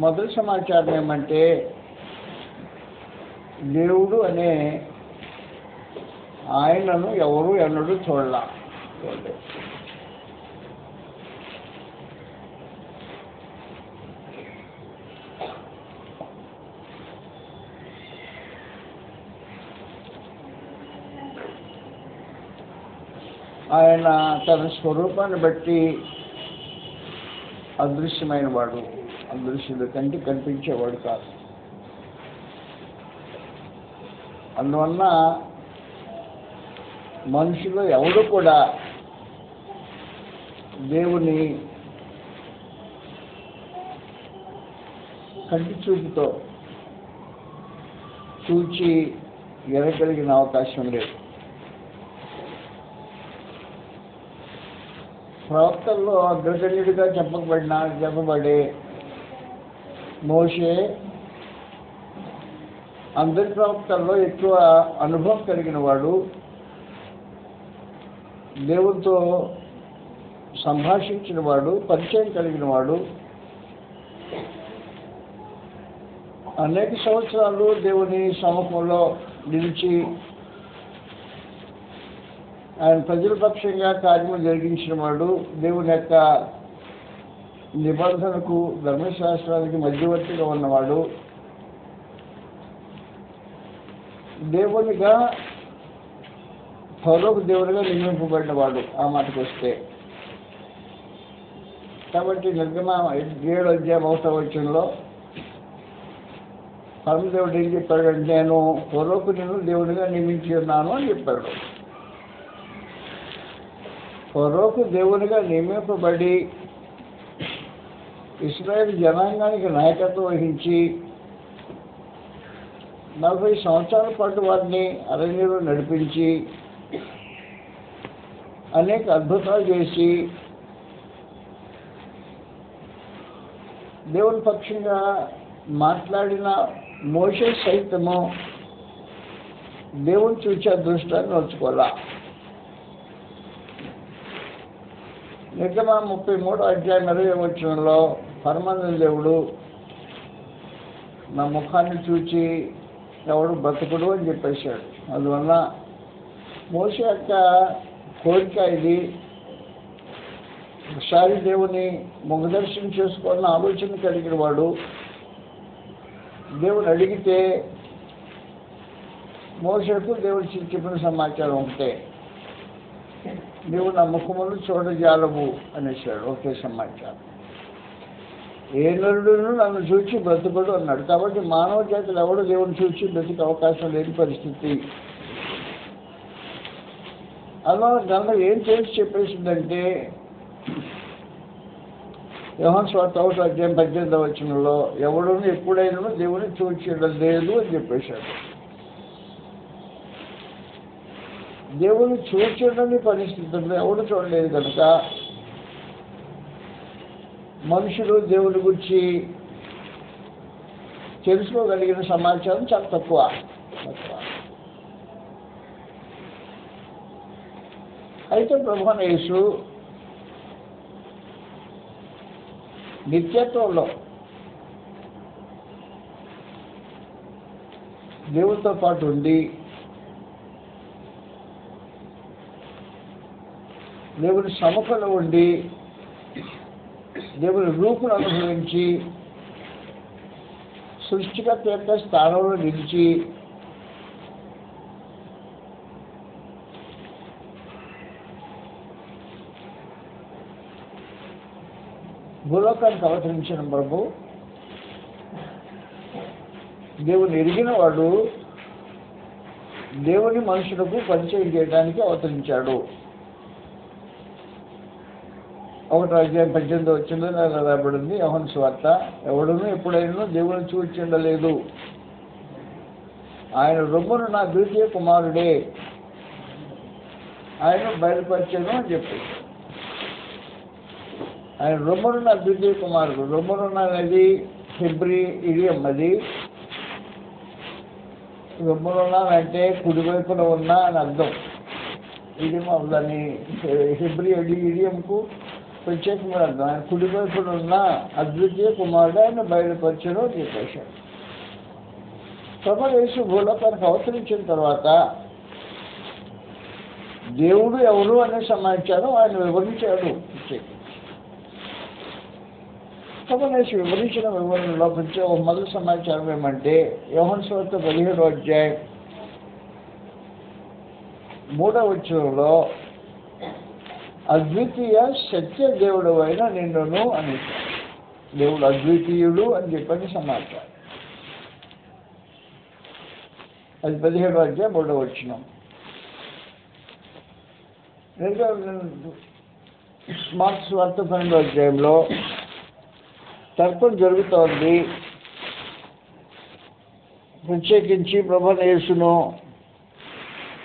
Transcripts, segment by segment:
మొదటి సమాచారం ఏమంటే దేవుడు అనే ఆయనను ఎవరు ఎన్నడూ చూడలేదు. ఆయన తన స్వరూపాన్ని బట్టి అదృశ్యమైన వాడు, అదృశ్యుడు కంటే కనిపించేవాడు కాదు. అందువలన మనుషులు ఎవరు కూడా దేవుని కంటి చూపుతో చూచి ఎరగలిగిన అవకాశం లేదు. ప్రవక్తల్లో అగ్రగణ్యుడిగా చెప్పబడే మోషే అందరి ప్రవక్తల్లో ఎక్కువ అనుభవం కలిగిన వాడు, దేవునితో సంభాషించిన వాడు, పరిచయం కలిగిన వాడు, అనేక సంవత్సరాలు దేవుని సముఖంలో నిలిచి ఆయన ప్రజల పక్షంగా కార్యము జరిగించిన వాడు, దేవుని యొక్క నిబంధనకు ధర్మశాస్త్రానికి మధ్యవర్తిగా ఉన్నవాడు, దేవునిగా ఫరోకు దేవునిగా నియమింపబడినవాడు ఆ మాటకు వస్తే. కాబట్టి నిర్గమ7:1 పరమదేవుడు ఏం చెప్పాడు? నేను ఫరోకు నేను దేవునిగా నియమించి ఉన్నాను అని చెప్పాడు. ఫరోకు దేవునిగా నియమింపబడి ఇశ్రాయేలు జనాంగానికి నాయకత్వం వహించి 40 సంవత్సరాల పాటు వారిని అరణ్యంలో నడిపించి అనేక అద్భుతాలు చేసి దేవుని పక్షంగా మాట్లాడిన మోషే సైతము దేవుని చూచే అదృష్టాన్ని నోచుకోవాలా. నిర్గమ 33:20 పరమానంద దేవుడు నా ముఖాన్ని చూచి ఎవడు బ్రతకుడు అని చెప్పేశాడు. అందువల్ల మోషే యొక్క కోరిక ఇది. ఒకసారి దేవుని ముఖదర్శనం చేసుకోవాలని ఆలోచన కలిగిన వాడు దేవుని అడిగితే మోషేకు దేవుడు చెప్పిన సమాచారం ఒకటే, దేవుడు నా ముఖమును చూడజాలవు అనేసాడు. ఒకే సమాచారం. ఏ నరుడును నన్ను చూచి బ్రతుకుడు అన్నాడు. కాబట్టి మానవ జాతులు ఎవడు దేవుని చూచి బ్రతికే అవకాశం లేని పరిస్థితి. అలా గ్రంథం ఏం చేసి చెప్పేసిందంటే యోహాను సువార్త 1:18 ఎవడును ఎప్పుడైనా దేవుని చూచడం లేదు అని చెప్పేశాడు. దేవుని చూచడని పరిస్థితుల్లో ఎవడు చూడలేదు కనుక మనుషులు దేవుని గురించి తెలుసుకోగలిగిన సమాచారం చాలా తక్కువ. అయితే ప్రభువైన యేసు నిత్యత్వంలో దేవునితో పాటు ఉండి దేవుని సముఖంలో ఉండి దేవుని రూపును అనుభవించి సృష్టికర్త యొక్క స్థానంలో నిలిచి భూలోకానికి అవతరించిన ప్రభు దేవుని ఎరిగిన వాడు దేవుని మనుషులకు పరిచయం చేయడానికి అవతరించాడు. 1:18 రాబడింది యోహాను సువార్త. ఎవడును ఎప్పుడైనా దేవుని చూచిండలేదు, ఆయన రొమ్మును నా ద్వితీయ కుమారుడే, ఆయన బయలుపరిచాను అని చెప్పాడు. ఆయన రొమ్మును నా ద్వితీయ కుమారుడు. రొమ్మును అనేది హెబ్రీ ఇడియం. అది రొమ్మున అంటే కుడివైపున ఉన్నా అని అర్థం. ఇడియం దాన్ని హెబ్రీ ఇడియంకు ప్రత్యేకమైన అర్థం. ఆయన కుడివైపున ఉన్న అద్వితీయ కుమారుడు ఆయన బయలుపరచను అని చెప్పేశాడు. ప్రభువు యేసు భూలోకానికి అవతరించిన తర్వాత దేవుడు ఎవరు అనే సమాచారం ఆయన వివరించాడు. ప్రభువు యేసు వివరించిన వివరణలో ప్రత్యేక మొదటి సమాచారం ఏమంటే యోహాను సువార్త 17వ అధ్యాయం 3వ వచనంలో అద్వితీయ సత్య దేవుడు అయిన నిన్నును అని, దేవుడు అద్వితీయుడు అని చెప్పని సమాచారం. అది 17వ అధ్యాయం 3వ వచనం. మార్క్స్ సువార్త 12వ అధ్యాయంలో తర్కం జరుగుతోంది. ప్రత్యేకించి ప్రభువైన యేసును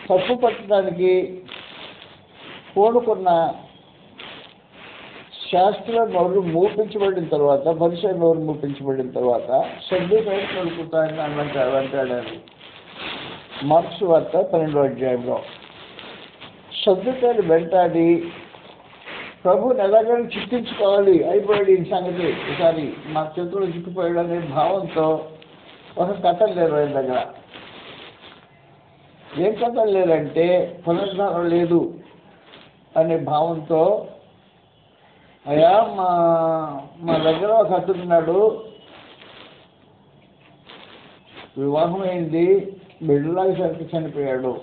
తప్పు పట్టడానికి పూనుకున్న శాస్త్ర నోరు మూపించబడిన తర్వాత, పరిసర నోరు మూపించబడిన తర్వాత సర్దుపైకి నడుపుతాయని అంటాడారు. మార్క్స్ వార్త 12వ అధ్యాయంలో సర్దుకాయలు వెంటాడి ప్రభుని ఎలాగైనా చిక్కించుకోవాలి, అయిపోయాడు ఈ సంగతి, ఈసారి మా చేతుల్లో చిక్కిపోయాడు అనే భావంతో ఒక కథలు లేరు ఆయన దగ్గర. ఏం కథలు లేదంటే పునరుద్ధారం లేదు అనే భావంతో, అయ్యా మా దగ్గర ఒక అతడున్నాడు, వివాహం అయింది, బిడ్డలాగా సరికి చనిపోయాడు.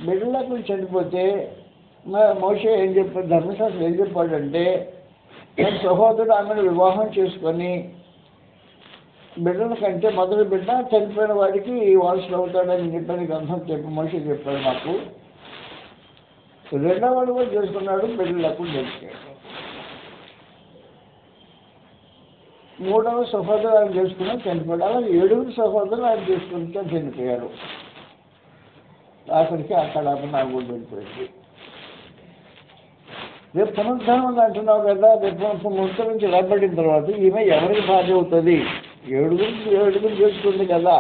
బిడ్డలకు చనిపోతే మోషే ఏం చెప్పాడు, ధర్మశాస్త్రం ఏం చెప్పాడంటే తన సహోదరుడు ఆమెను వివాహం చేసుకొని బిడ్డల కంటే మొదటి బిడ్డ చనిపోయిన వాడికి వారసులు అవుతాడని చెప్పని గ్రంథం మోషే చెప్పాడు నాకు. రెండవ వాడు కూడా చేసుకున్నాడు, బిడ్డలకు చనిపోయాడు. మూడవ సహోదరు ఆయన చేసుకున్నాడు, చనిపోయాడు. అలాగే 7 సహోదరులు ఆయన చేసుకుంటే చనిపోయారు. ఆఖరికి అక్కడ నాకు కూడా వెళ్ళిపోయింది. రేపు పునరుద్ధానం అంటున్నావు కదా, రేపు మృతి నుంచి రాబడిన తర్వాత ఈమె ఎవరికి భార్య అవుతుంది, 7 చేసుకుంది కదా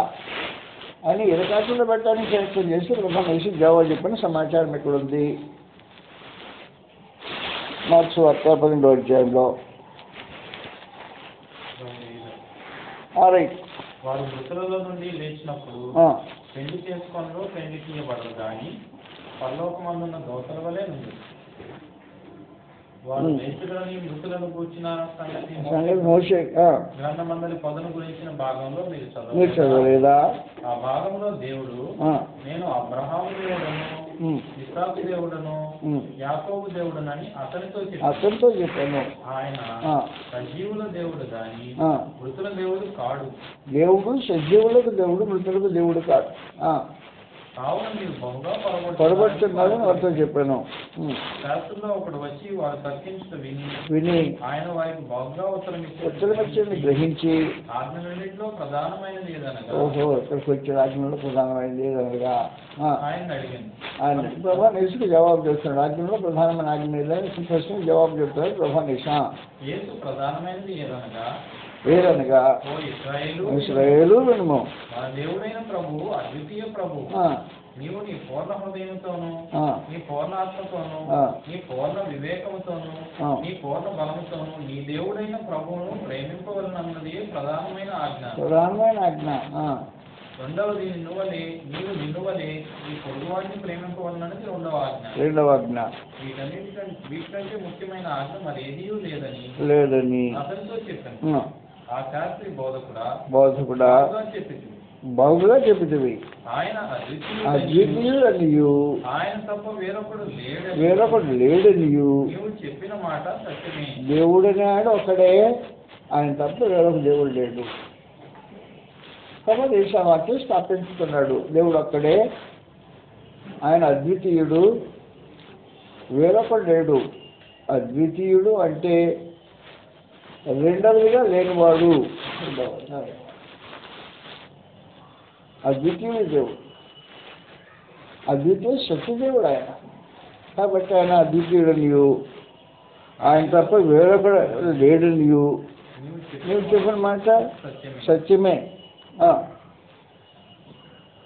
అని ఇరకాసులు పెట్టడానికి ప్రయత్నం చేసి ప్రభువైన యేసు జవాబు చెప్పిన సమాచారం ఇక్కడ ఉంది. మార్క్స్ వార్త 12వ అధ్యాయంలో. వారు మృతులలో నుండి లేచినప్పుడు పెళ్లి చేసుకొనరు, పెళ్లి చేయబడరు కానీ పరలోకమందున్న దోతల వలె ఉంది. వారు లేచుడని మృతులను కూర్చిన సంగతి మోషే గ్రంథమందలి పొదను గురించిన భాగంలో మీరు చదవలేదా? ఆ భాగంలో దేవుడు నేను అబ్రహాము దేవుడను, ఇస్సాకు దేవుడను, యాకోబు దేవుడనని అతనితో చెప్పాను. ఆయన సజీవుల దేవుడు కానీ మృతుల దేవుడు కాడు. దేవుడు సజీవులకు దేవుడు, మృతులకు దేవుడు కాదు. కావున మీరు బహుగా పొరబడుతున్నారని వారితో చెప్పాను. శాస్త్రంలో ఒకడు వచ్చి వారు తర్కించుట విని ఆయన వారికి బహుగా ఉత్తరమిచ్చి గ్రహించి ఆజ్ఞలన్నింటిలో ప్రధానమైనది ఏదనగా, ఓహో ఇక్కడికి వచ్చే ఆజ్ఞలో ప్రధానమైనది ఏదనగా ఆయన అడిగాను. ఆయన ప్రభువైన యేసుకు జవాబు చెప్తున్నాడు. ఆజ్ఞలో ప్రధానమైన ఆజ్ఞ ఏదైనా ప్రశ్నకు జవాబు చెప్తాడు ప్రభువైన యేసు. ప్రధానమైనది ఏదనగా ఇశ్రాయేలు వినుము, మన దేవుడైన ప్రభువు అద్వితీయ ప్రభువు. నీవు నీ పూర్ణ హృదయంతోను, నీ పూర్ణ ఆత్మతోను, నీ పూర్ణ వివేకముతోను, నీ పూర్ణ బలముతోను నీ దేవుడైన ప్రభువును ప్రేమింపవలనన్నది ప్రధానమైన ఆజ్ఞ. రెండవది నీవు నిన్నువలే నీ పొరుగువాడిని ప్రేమింపవలనది రెండవ ఆజ్ఞ. వీటికంటే ముఖ్యమైన ఆజ్ఞ మరి ఏదీ లేదని అతనితో చెప్పాను. ఆ శాస్త్రి బోధకుడా బహుగా చెప్పితివి. ఆయన అద్వితీయుడు అనియు, ఆయన తప్ప వేరొకడు లేడనియు, చెప్పిన మాట సత్యమే. దేవుడనేవాడు ఒకడే, ఆయన తప్ప వేరొక దేవుడు లేడు. కాబట్టి వాక్యం స్థాపించుకున్నాడు. దేవుడు ఒక్కడే, ఆయన అద్వితీయుడు, వేరొకడు లేడు. అద్వితీయుడు అంటే రెండవదిగా లేనివాడు. అద్వితీయుడు దేవుడు, అద్వితీయ సత్యదేవుడు ఆయన. కాబట్టి ఆయన అద్వితీయుడనియు, ఆయన తప్ప వేరొకడు లేడనియు, నువ్వు చెప్పిన మాట సత్యమే.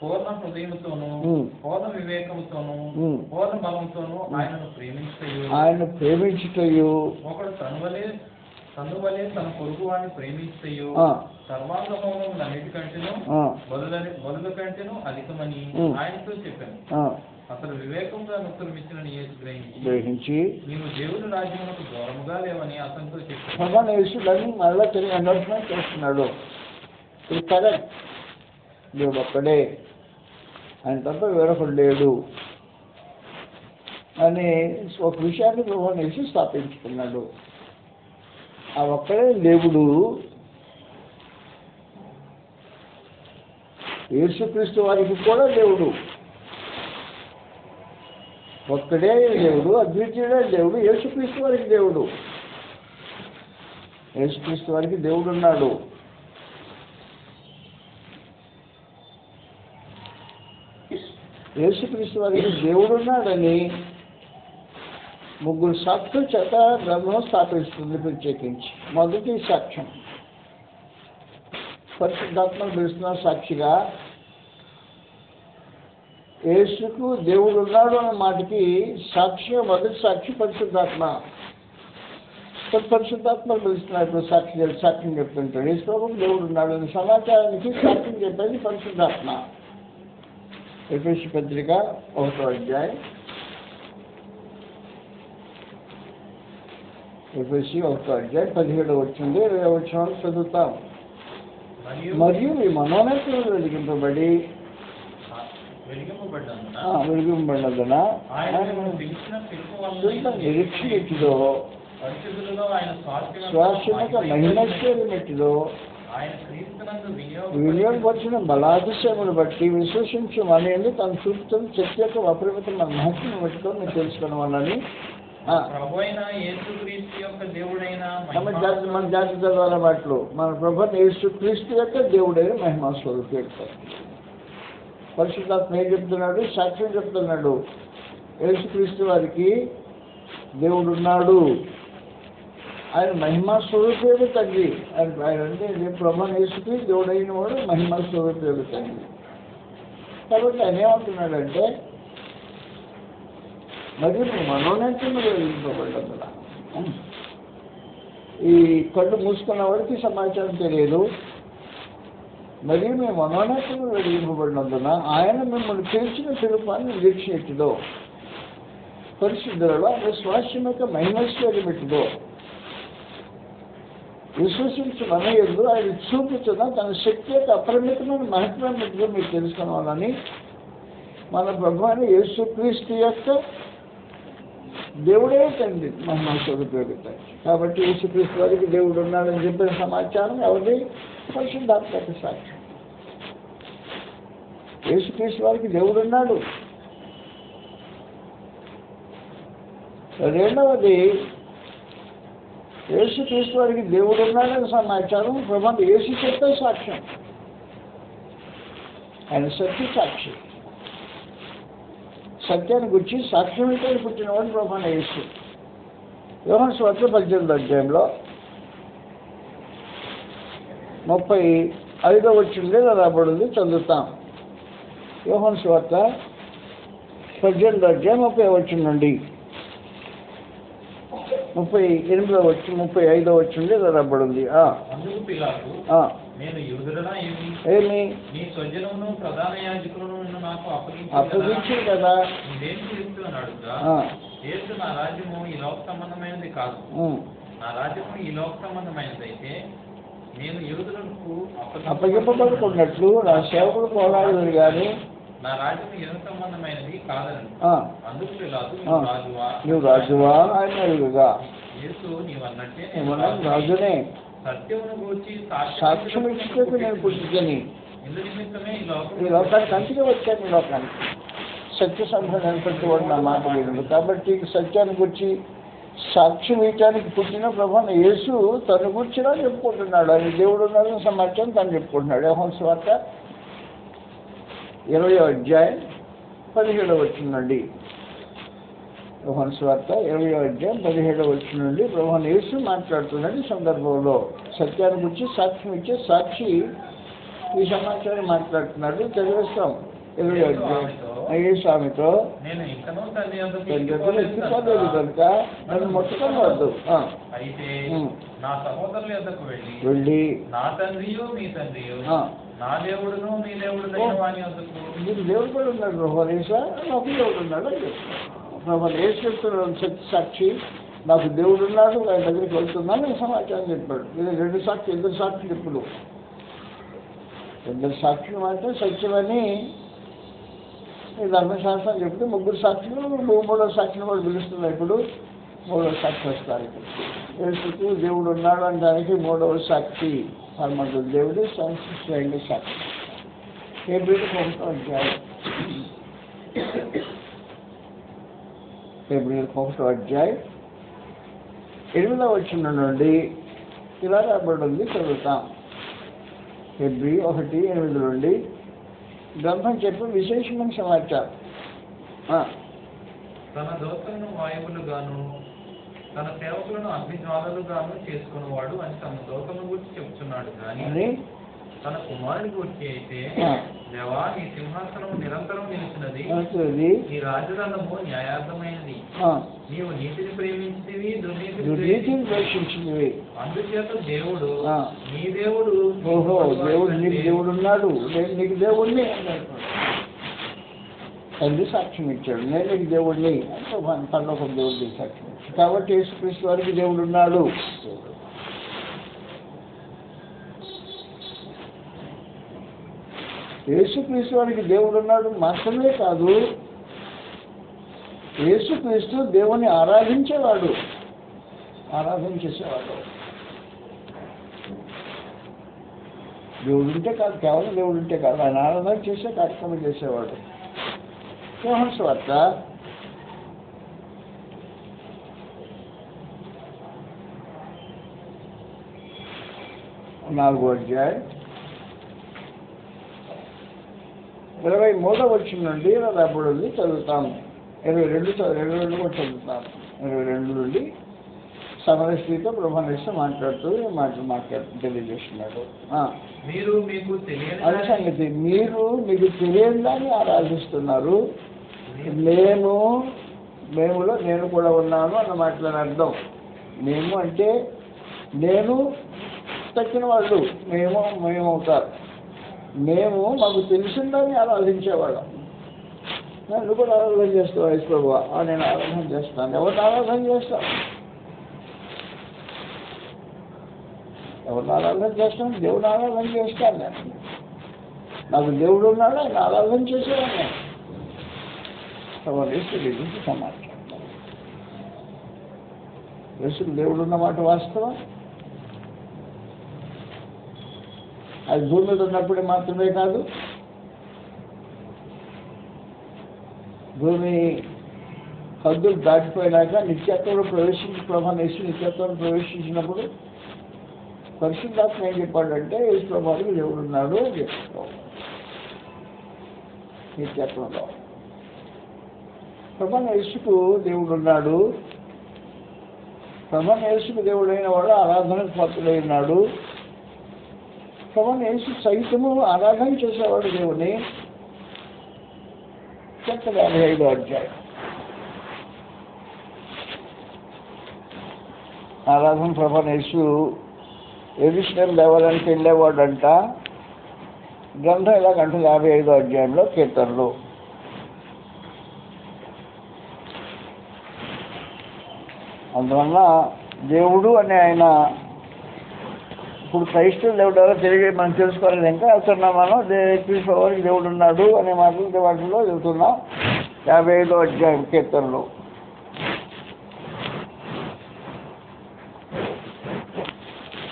పూర్ణ హృదయముతోను పూర్ణ వివేకముతోను పూర్ణ బలముతోను ఆయనను ప్రేమించుటయు ఒకడు తనువలే తన పొరుగు వాడిని ప్రేమించుటయు సర్వాంగ హోమములన్నిటికంటేను బలుల కంటేను అధికమని ఆయనతో చెప్పాను. అసలు వివేకంగా ఉత్తరమిచ్చిన యేసు గ్రహించి నీవు దేవుని రాజ్యమునకు దూరముగా లేవని అతనితో చెప్పాను. యేసులని మళ్ళా తిరిగి అనౌన్స్మెంట్ చేస్తున్నాడు. ఇది కరెక్ట్, దేవుడు ఒక్కడే, ఆయన తప్ప వేరొకడు లేడు అని ఒక విషయాన్ని ప్రభువుని యేసు స్థాపించుకున్నాడు. ఆ ఒక్కడే దేవుడు. యేసుక్రీస్తు వారికి కూడా దేవుడు ఒక్కడే దేవుడు, అద్వితీయుడే దేవుడు. యేసుక్రీస్తు వారికి దేవుడు. యేసుక్రీస్తు వారికి దేవుడు ఉన్నాడు. యేసుక్రీస్తు వారికి దేవుడు ఉన్నాడని ముగ్గురు సాక్షుల చేత గ్రంథం స్థాపిస్తుంది. ప్రత్యేకించి మొదటి సాక్ష్యం పరిశుద్ధాత్మను పిలుస్తున్న సాక్షిగా యేసుకు దేవుడు ఉన్నాడు అన్న మాటకి సాక్షిగా మొదటి సాక్షి పరిశుద్ధాత్మ. పరిశుద్ధాత్మ పిలుస్తున్నప్పుడు సాక్ష్యం చెప్తుంటాడు. యేసు ప్రభువుకు దేవుడు ఉన్నాడు అనే సమాచారానికి సాక్ష్యం చెప్పేది పరిశుద్ధాత్మ. ఎఫెసీ పత్రిక 1వ అధ్యాయం, ఎఫెసీ 1వ అధ్యాయం 17వ వచనం 20వ వచనం చదువుతాం. మరియు ఈ మనోనేత్రులు వెలిగింపబడి వెలిగింపబడినందున నిరీక్షణ ఎట్టిదో స్వాస్థ్యముగా మహిమశ్వరం ఎట్టిదో వినియోగపరిచిన బలాతిశయమును బట్టి విశ్వసించు మనల్ని తను చూపుతున్న శక్తి యొక్క అపరిమితమైన మహత్వం బట్టితో నేను తెలుసుకున్నామని మన జాతి చదవాల మాటలు మన ప్రభు యేసుక్రీస్తు యొక్క దేవుడైన మహిమా స్వరూపి చెప్తారు. పరిశుద్ధాత్మ ఏం చెప్తున్నాడు? సాక్ష్యం చెప్తున్నాడు. యేసుక్రీస్తు వారికి దేవుడు ఉన్నాడు, ఆయన మహిమా స్వరూపేడు తండ్రి. ఆయన అంటే ప్రభు యేసుక్రీస్తు దేవుడైన వాడు మహిమా స్వరూపేడు తండ్రి. కాబట్టి ఆయన ఏమంటున్నాడంటే మరియు నువ్వు మనోనేత్రము వెలిగింపబడ్డా. ఈ కళ్ళు మూసుకున్న వాడికి సమాచారం తెలియదు. మరియు మేము మనోనేత్రము వెలిగింపబడినందున ఆయన మిమ్మల్ని పిలిచిన పిలుపాన్ని నిరీక్షించదో పరిశుద్ధులలో ఆయన స్వాస్థ్యం యొక్క మహిమైశ్వర్యం ఎట్టుదో విశ్వసించు మన యందు ఆయన చూపుతున్న తన శక్తి యొక్క అపరిమితమైన మహత్వం ఎట్టుదో మీరు తెలుసుకోవాలని మన ప్రభు అయిన యేసుక్రీస్తు యొక్క దేవుడే తండ్రి మహిమా స్వరూపుతాయి. కాబట్టి యేసుక్రీస్తు వారికి దేవుడు ఉన్నాడని చెప్పిన సమాచారం ఎవరి? పరిశుద్ధాత్మ సాక్ష్యం. యేసుక్రీస్తు వారికి దేవుడు ఉన్నాడు. రెండవది యేసుక్రీస్తు వారికి దేవుడు ఉన్నాడని సమాచారం ప్రభు యేసు చెప్పే సాక్ష్యం. ఆయన సత్య సాక్షి. సత్యాన్ని గురించి సాక్ష్యం అయితే పుట్టినవాడు ప్రభు యేసు. యోహాను సువార్త 18వ అధ్యాయంలో 35వ వచనం రాబడింది, చదువుతాం. యోహాను సువార్త 18వ అధ్యాయం 30వ వచనం నుండి 38వ వచనం 35వ వచనం రాబడింది. నేను యూదుడనా ఏమి నీ స్వజనమును ప్రధాన యాజకులను నాకు అప్పగించు కదా ఇదేం పిలుస్తున్నాను అడుగుతా. యేసు నా రాజ్యము ఈ లోక సంబంధమైనది కాదు. నా రాజ్యము ఈ లోక సంబంధమైనది అయితే నేను యూదులకు అప్పగింపబడుకున్నట్లు నా సేవకుడు పోరాడు కానీ నా రాజ్యము యుగ సంబంధమైనది కాదని. అందుకు పిలాతు నువ్వు రాజువా ఆయన అడుగుగా. యేసు నీవన్నట్టే రాజునే సత్యమును గూర్చి సాక్ష్యం ఇచ్చేందుకు నేను పుట్టిందని ఈ లోకానికి అంతగా వచ్చాను. ఈ లోకానికి సత్య సంబంధం పెట్టుకోవడం నా మాట లేదు. కాబట్టి సత్యాన్ని గురించి సాక్ష్యం ఇవ్వడానికి పుట్టిన ప్రభు యేసు తను గురించినా చెప్పుకుంటున్నాడు. ఆయన దేవుడు ఉన్నాడని సమాచారం తను చెప్పుకుంటున్నాడు. యోహాను సువార్త 20వ అధ్యాయం 17వ వచనం నుండి. యోహాను సువార్త 20వ అధ్యాయం 17వ వచనం నుండి ప్రభు యేసు మాట్లాడుతున్నాడు. ఈ సందర్భంలో సత్యాన్ని గురించి సాక్ష్యం ఇచ్చే సాక్షి ఈ సమాచారం మాట్లాడుతున్నాడు. చదివేస్తాం. యేసు ఆమెతో నేను ఇంకనూ తండ్రి యొద్దకు ఎత్తుకోలేదు కనుక నన్ను ముట్టుకోవద్దు. అయితే నా సహోదరుల యొద్దకు వెళ్ళి నా తండ్రియు మీ తండ్రియు నా దేవుడును మీ దేవుడు వాని యొద్దకు. మీకు దేవుడు కూడా ఉన్నాడు, ప్రభావేశా నాకు దేవుడు ఉన్నాడు అని ప్రభావ యేసు చెప్తున్నాడు. శక్తి సాక్షి నాకు దేవుడు ఉన్నాడు, ఆయన దగ్గరికి వెళ్తున్నాను సమాచారం చెప్పాడు. ఇది ఇద్దరు సాక్షులు ఇప్పుడు ఇద్దరు సాక్షులు అంటే సత్యమని ఈ ధర్మశాస్త్రం చెప్తే ముగ్గురు సాక్షులు మూడో సాక్షిని కూడా పిలుస్తున్నారు. ఇప్పుడు మూడవ సాక్షి వస్తారు. ఇప్పుడు యేసుకు దేవుడు ఉన్నాడు అనడానికి మూడవ సాక్షి పరమంతుడు దేవుడు సంస్కృతి సాక్షి. హెబ్రీయులకు 1వ అధ్యాయం, హెబ్రీయులకు 1వ అధ్యాయం 8వ వచనం నుండి ఇలా రాబడింది, చదువుతాం. హెబ్రీ 1:8 నుండి గ్రంథం చెప్పి విశేషమైన సమాచారం. తన దోతలను వాయువులుగాను తన సేవకులను అగ్నిజ్వాలలుగాను చేసుకునేవాడు అని తన దోతలను గురించి చెప్తున్నాడు. కానీ తన కుమారుని గురించి అయితే, దేవా నీ సింహాసనం నిరంతరం నిలిచినది, నీ రాజదండము న్యాయార్థమైనది, నీవు నీతిని ప్రేమించినవి దుర్నీతిని ద్వేషించినవి. అందుచేత దేవుడు నీ దేవుడు నీకు దేవుడు ఉన్నాడు, నేను నీకు దేవుడిని అన్నాడు. తండ్రి సాక్ష్యం ఇచ్చాడు, నేను నీకు దేవుడిని అంటే తనలో ఒక దేవుడిని సాక్ష్యం ఇచ్చాడు. కాబట్టి యేసుక్రీస్తు వారికి దేవుడు ఉన్నాడు. యేసుక్రీస్తు వారికి దేవుడు ఉన్నాడు మాత్రమే కాదు, యేసుక్రీస్తు దేవుని ఆరాధించేవాడు, ఆరాధన చేసేవాడు. దేవుడు ఉంటే కాదు, కేవలం దేవుడు ఉంటే కాదు, ఆయన ఆరాధన చేసే కార్యక్రమం చేసేవాడు. యోహాను సువార్త 4వ అధ్యాయం 23వ వచనం నుండి రాబడింది, చదువుతాము. 22 కూడా చదువుతాము. 22 నుండి సమరయ స్త్రీతో బ్రహ్మనిష్ట మాట్లాడుతూ తెలియజేస్తున్నాడు. అదే సంగతి, మీరు మీకు తెలియదని ఆరాధిస్తున్నారు, మేములో నేను కూడా ఉన్నాను అన్న మాటలని అర్థం. మేము అంటే నేను తక్కిన వాళ్ళు, మేము అవుతారు. మేము మాకు తెలిసిందని ఆరాధించేవాళ్ళం. నన్ను కూడా ఆరాధన చేస్తావు యేసు ప్రభువా, నేను ఆరాధన చేస్తాను. ఎవరిని ఆరాధన చేస్తాను? ఎవరిని ఆరాధన చేస్తాను? దేవుని ఆరాధన చేస్తాను. నేను నాకు దేవుడు ఉన్నాడు, ఆయన ఆరాధన చేసేవాడిని. యేసు గురించి సమాచారం. యేసుకు దేవుడు ఉన్నమాట వాస్తవం. అది భూమి మీద ఉన్నప్పుడే మాత్రమే కాదు, భూమి హద్దులు దాటిపోయినాక నిత్యత్వంలో నిత్యత్వంలో ప్రవేశించినప్పుడు పరిశుద్ధాత్మ ఏం చెప్పాడంటే యేసు ప్రభువుకి దేవుడు ఉన్నాడు అని చెప్తాడు. నిత్యత్వంలో యేసుకు దేవుడు ఉన్నాడు. యేసుకు దేవుడైన వాడు ఆరాధనకు పాత్రుడై ఉన్నాడు. యేసు సైతము ఆరాధన చేసేవాడు దేవుని. 55వ అధ్యాయం ఆరాధన యేసు యెరూషలేం దేవాలయానికి వెళ్ళేవాడంట. గ్రంథం ఎలాగంటే 55వ అధ్యాయంలో కీర్తనలు. అందువల్ల దేవుడు అనే ఆయన ఇప్పుడు క్రైస్తవులు దేవుడు తిరిగి మనం తెలుసుకోవాలి. ఇంకా వెళ్తున్నాం మనం క్రీస్తు వారికి దేవుడు ఉన్నాడు అనే మాటలు వాటిలో వెళ్తున్నాం. 55వ అధ్యాయం కీర్తనలు.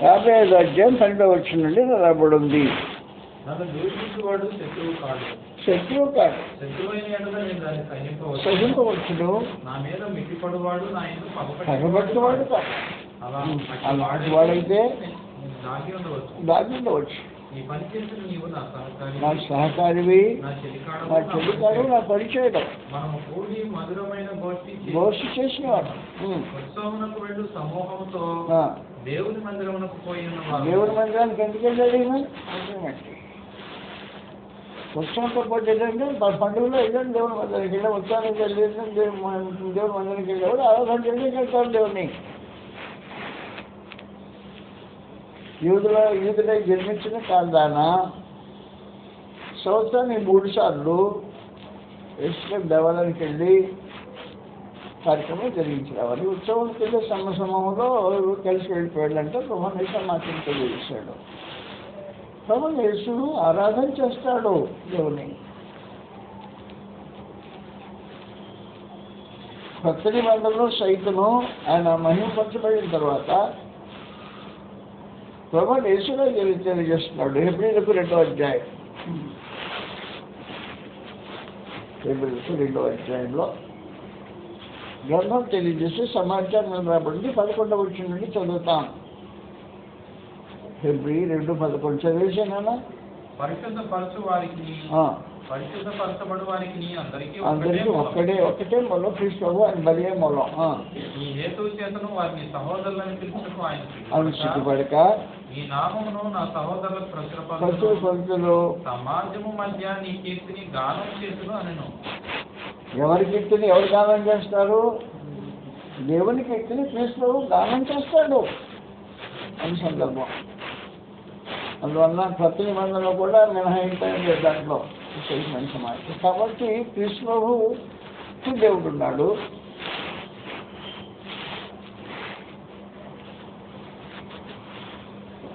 55వ అధ్యాయం 12వ వచనం నుండి రాబడి ఉంది. శత్రువు కాదు, సహింపవచ్చును, పగబట్టువాడు కాదు. అలాంటి వాడైతే దాగి ఉండవచ్చు. నా సహకారివి, నా చెలికాడు, నా పరిచయం గోష్ఠి చేసినవాడు. దేవుని మందిరానికి ఎందుకు వెళ్ళాడు? ఉత్సవంతో పాటు ఏంటంటే పండుగలో వెళ్ళండి దేవుని మందిరానికి వెళ్ళి ఉత్సవానికి వెళ్ళి దేవుని మందిరానికి వెళ్ళేవాడు ఆరాధన చేయడానికి వెళ్తారు దేవుని. యూదులై జన్మించిన కాందాన సంవత్సరానికి 3 సార్లు యెరూషలేము దేవాలయానికి వెళ్ళి కార్యక్రమం జరిగించినవారు. ఉత్సవానికి వెళ్ళే సమూహంలో కలిసి వెళ్ళిపోయాడంటే ప్రభువు సమాచారం తెలియజేశాడు. ప్రభువు యేసు ఆరాధన చేస్తాడు దేవుని. కొత్త నిబంధనలో సైతను ఆయన మహిమపరచబడిన తర్వాత ప్రభువు యేసులో తెలియజేస్తున్నాడు. హెబ్రీయులకు 2వ అధ్యాయం, హెబ్రీయులకు 2వ అధ్యాయంలో గ్రంథం తెలియజేసి సమాచారం రాబడింది. 11వ వచనం నుండి చదువుతాం. హెబ్రీ 2:11 చదివేసానా? అందరికీ ఒకటే మూలం, క్రీస్తు ఆయన బలియే మూలం. ఆయన సిగ్గుపడక ఈ నామమును నా సహోదరులకు ప్రచురపరచును, సమాజము మధ్య నీ కీర్తిని గానం చేసును అనెను. ఎవరి కీర్తిని ఎవరు గానం చేస్తారు? దేవుని కీర్తిని క్రీస్తు గానం చేస్తాడు అని సందర్భం. అందువల్ల కొత్త నిబంధనలో కూడా మినహాయింపు దాంట్లో విశేషమైన సమాచారం. కాబట్టి క్రీస్తు దేవుడు ఉన్నాడు.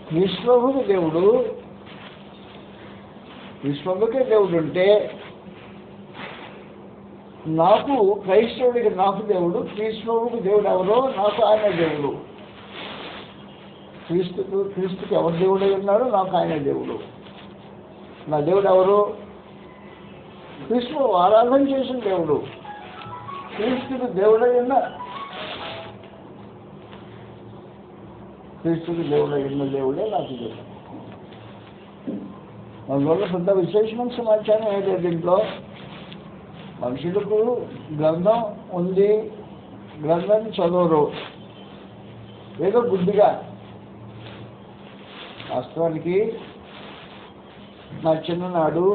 క్రీస్తువుకి దేవుడు, క్రీస్తువుకే దేవుడు ఉంటే నాకు క్రైస్తవుడికి నాకు దేవుడు, క్రీస్తువుకి దేవుడు ఎవరో నాకు ఆయన దేవుడు. క్రీస్తుకి ఎవరు దేవుడై ఉన్నారో నాకు ఆయన దేవుడు. నా దేవుడు ఎవరు? క్రీస్తు ఆరాధన చేసిన దేవుడు. క్రీస్తుకి దేవుడై ఉన్న క్రీస్తుకి దేవుడై ఉన్న దేవుడే నాకు దేవుడు. అందువల్ల పెద్ద విశేషమైన సమాచారం ఏదో దీంట్లో మనుషులకు గ్రంథం ఉంది, గ్రంథాన్ని చదవరు ఏదో బుద్ధిగా. వాస్తవానికి నా చిన్ననాడు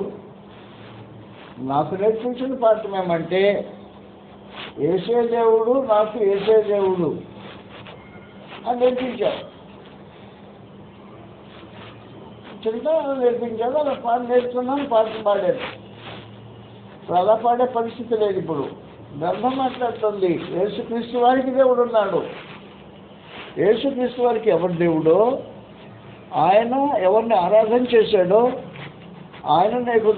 నాకు నేర్పించిన పాఠం ఏమంటే యేసే దేవుడు నాకు యేసే దేవుడు అని నేర్పించారు. చిన్న నేర్పించాడు, అలా పాట నేర్చుకున్నాను, పాటలు పాడాను. ఇప్పుడు అలా పాడే పరిస్థితి లేదు. ఇప్పుడు గ్రంథం మాట్లాడుతుంది యేసుక్రీస్తు వారికి దేవుడు ఉన్నాడు. యేసుక్రీస్తు వారికి ఎవరు దేవుడో, ఆయన ఎవరిని ఆరాధన చేశాడో ఆయన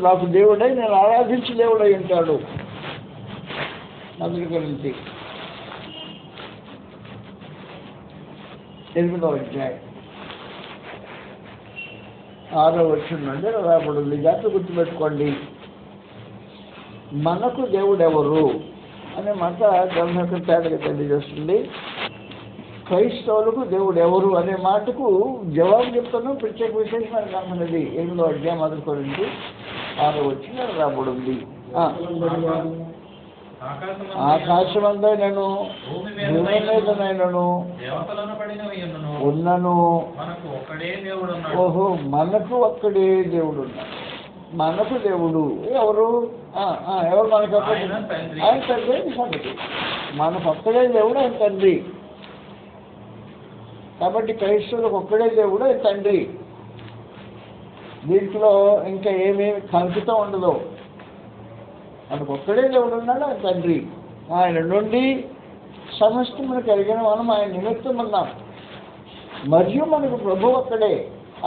నాకు దేవుడై నేను ఆరాధించి దేవుడై ఉంటాడు. అందుకు గురించి 8వ అధ్యాయం 6వ వచనం నుండి రాబడింది. జాగ్రత్త గుర్తుపెట్టుకోండి. మనకు దేవుడు ఎవరు అనే మాట గ్రంథం తేడాగా తెలియజేస్తుంది. క్రైస్తవులకు దేవుడు ఎవరు అనే మాటకు జవాబు చెప్తాను. ప్రత్యేక విశేషమైన గ్రంథం ఇది. 8వ అధ్యాయం 6వ వచనం రాబడింది. ఆకాశమందైనను భూమి మీదనైనను ఉన్నను. ఓహో, మనకు ఒక్కడే దేవుడు ఉన్నాడు. మనకు దేవుడు ఎవరు? ఎవరు మనకు? ఆయన తండ్రి సంగతి. మనకు ఒక్కడే దేవుడు, ఆయన తండ్రి. కాబట్టి క్రైస్తవులకు ఒక్కడే దేవుడు, ఆయన తండ్రి. దీంట్లో ఇంకా ఏమేమి కల్పితం ఉండదు. మనకు ఒక్కడే దేవుడు ఉన్నాడు, ఆయన తండ్రి. ఆయన నుండి సమస్తమును కలిగిన మనం ఆయన నిమిత్తం ఉన్నాం. మరియు మనకు ప్రభు ఒక్కడే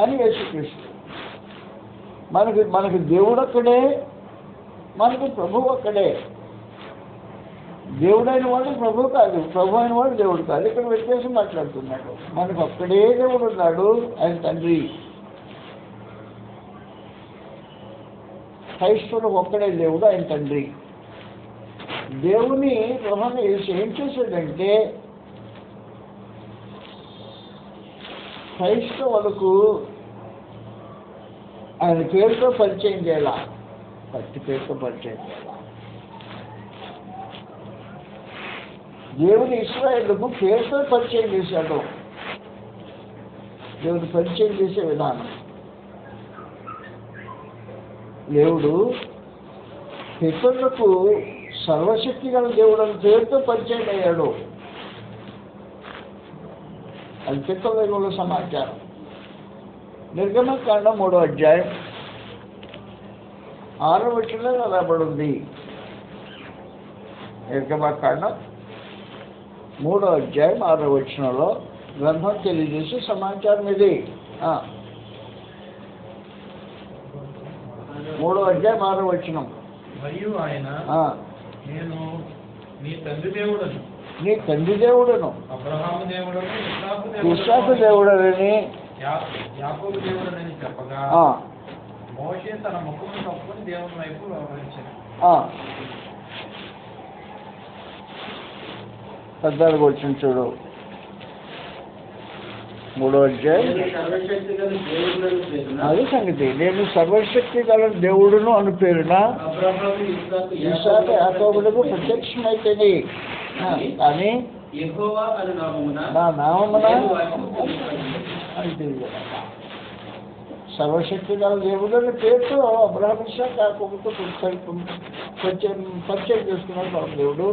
అని యేసుక్రీస్తు. మనకు దేవుడు ఒక్కడే, మనకు ప్రభు ఒక్కడే. దేవుడైన వాడు ప్రభు కాదు, ప్రభు అయిన వాడు దేవుడు కాదు. ఇక్కడ వ్యత్యాసం మాట్లాడుతున్నాడు. మనకు ఒక్కడే దేవుడు ఉన్నాడు, ఆయన తండ్రి. క్రైస్తవులకు ఒక్కడే దేవుడు, ఆయన తండ్రి. దేవుని ప్రభావం ఏం చేశాడంటే క్రైస్తవులకు ఆయన పేరుతో పరిచయం చేయాల, పట్టి పేరుతో పరిచయం చేయాల. దేవుని ఇశ్రాయేలుకు పేరుతో పరిచయం చేశాడు. దేవుని పరిచయం చేసే విధానం దేవుడు పితరులకు సర్వశక్తి గల దేవుడు అని పేరుతో పరిచయం అయ్యాడు. అది పితరుల సమాచారం. నిర్గమకాండం 3వ అధ్యాయం 6వ వచనంలో రాబడింది. నిర్గమకాండం 3వ అధ్యాయం 6వ వచనంలో గ్రంథం తెలియజేసే సమాచారం ఇది. 3వ అధ్యాయం 6వ వచనం. మరియు ఆయన నేను నీ తండ్రి దేవుడను, నీ తండ్రి దేవుడను, అబ్రహాము దేవుడను, ఇస్సాకు దేవుడని, యాకోబు దేవుడని చెప్పగా మోషే తన ముఖమును కప్పుకొని దేవుని వైపు వ్యవహరించాడు. పెద్దలకు వచ్చిన చూడు 3వ అధ్యాయం. అది సంగతి. నేను సర్వశక్తి గల దేవుడును అని పేరున ఇస్సాకు యాకోబులకు ప్రత్యక్షమైతేనే కానీ నా నామమున సర్వశక్తి గల దేవుడు అని పేరుతో అబ్రహాము ఇస్సాకు యాకోబుతో పరిచయం చేసుకున్నాడు మన దేవుడు.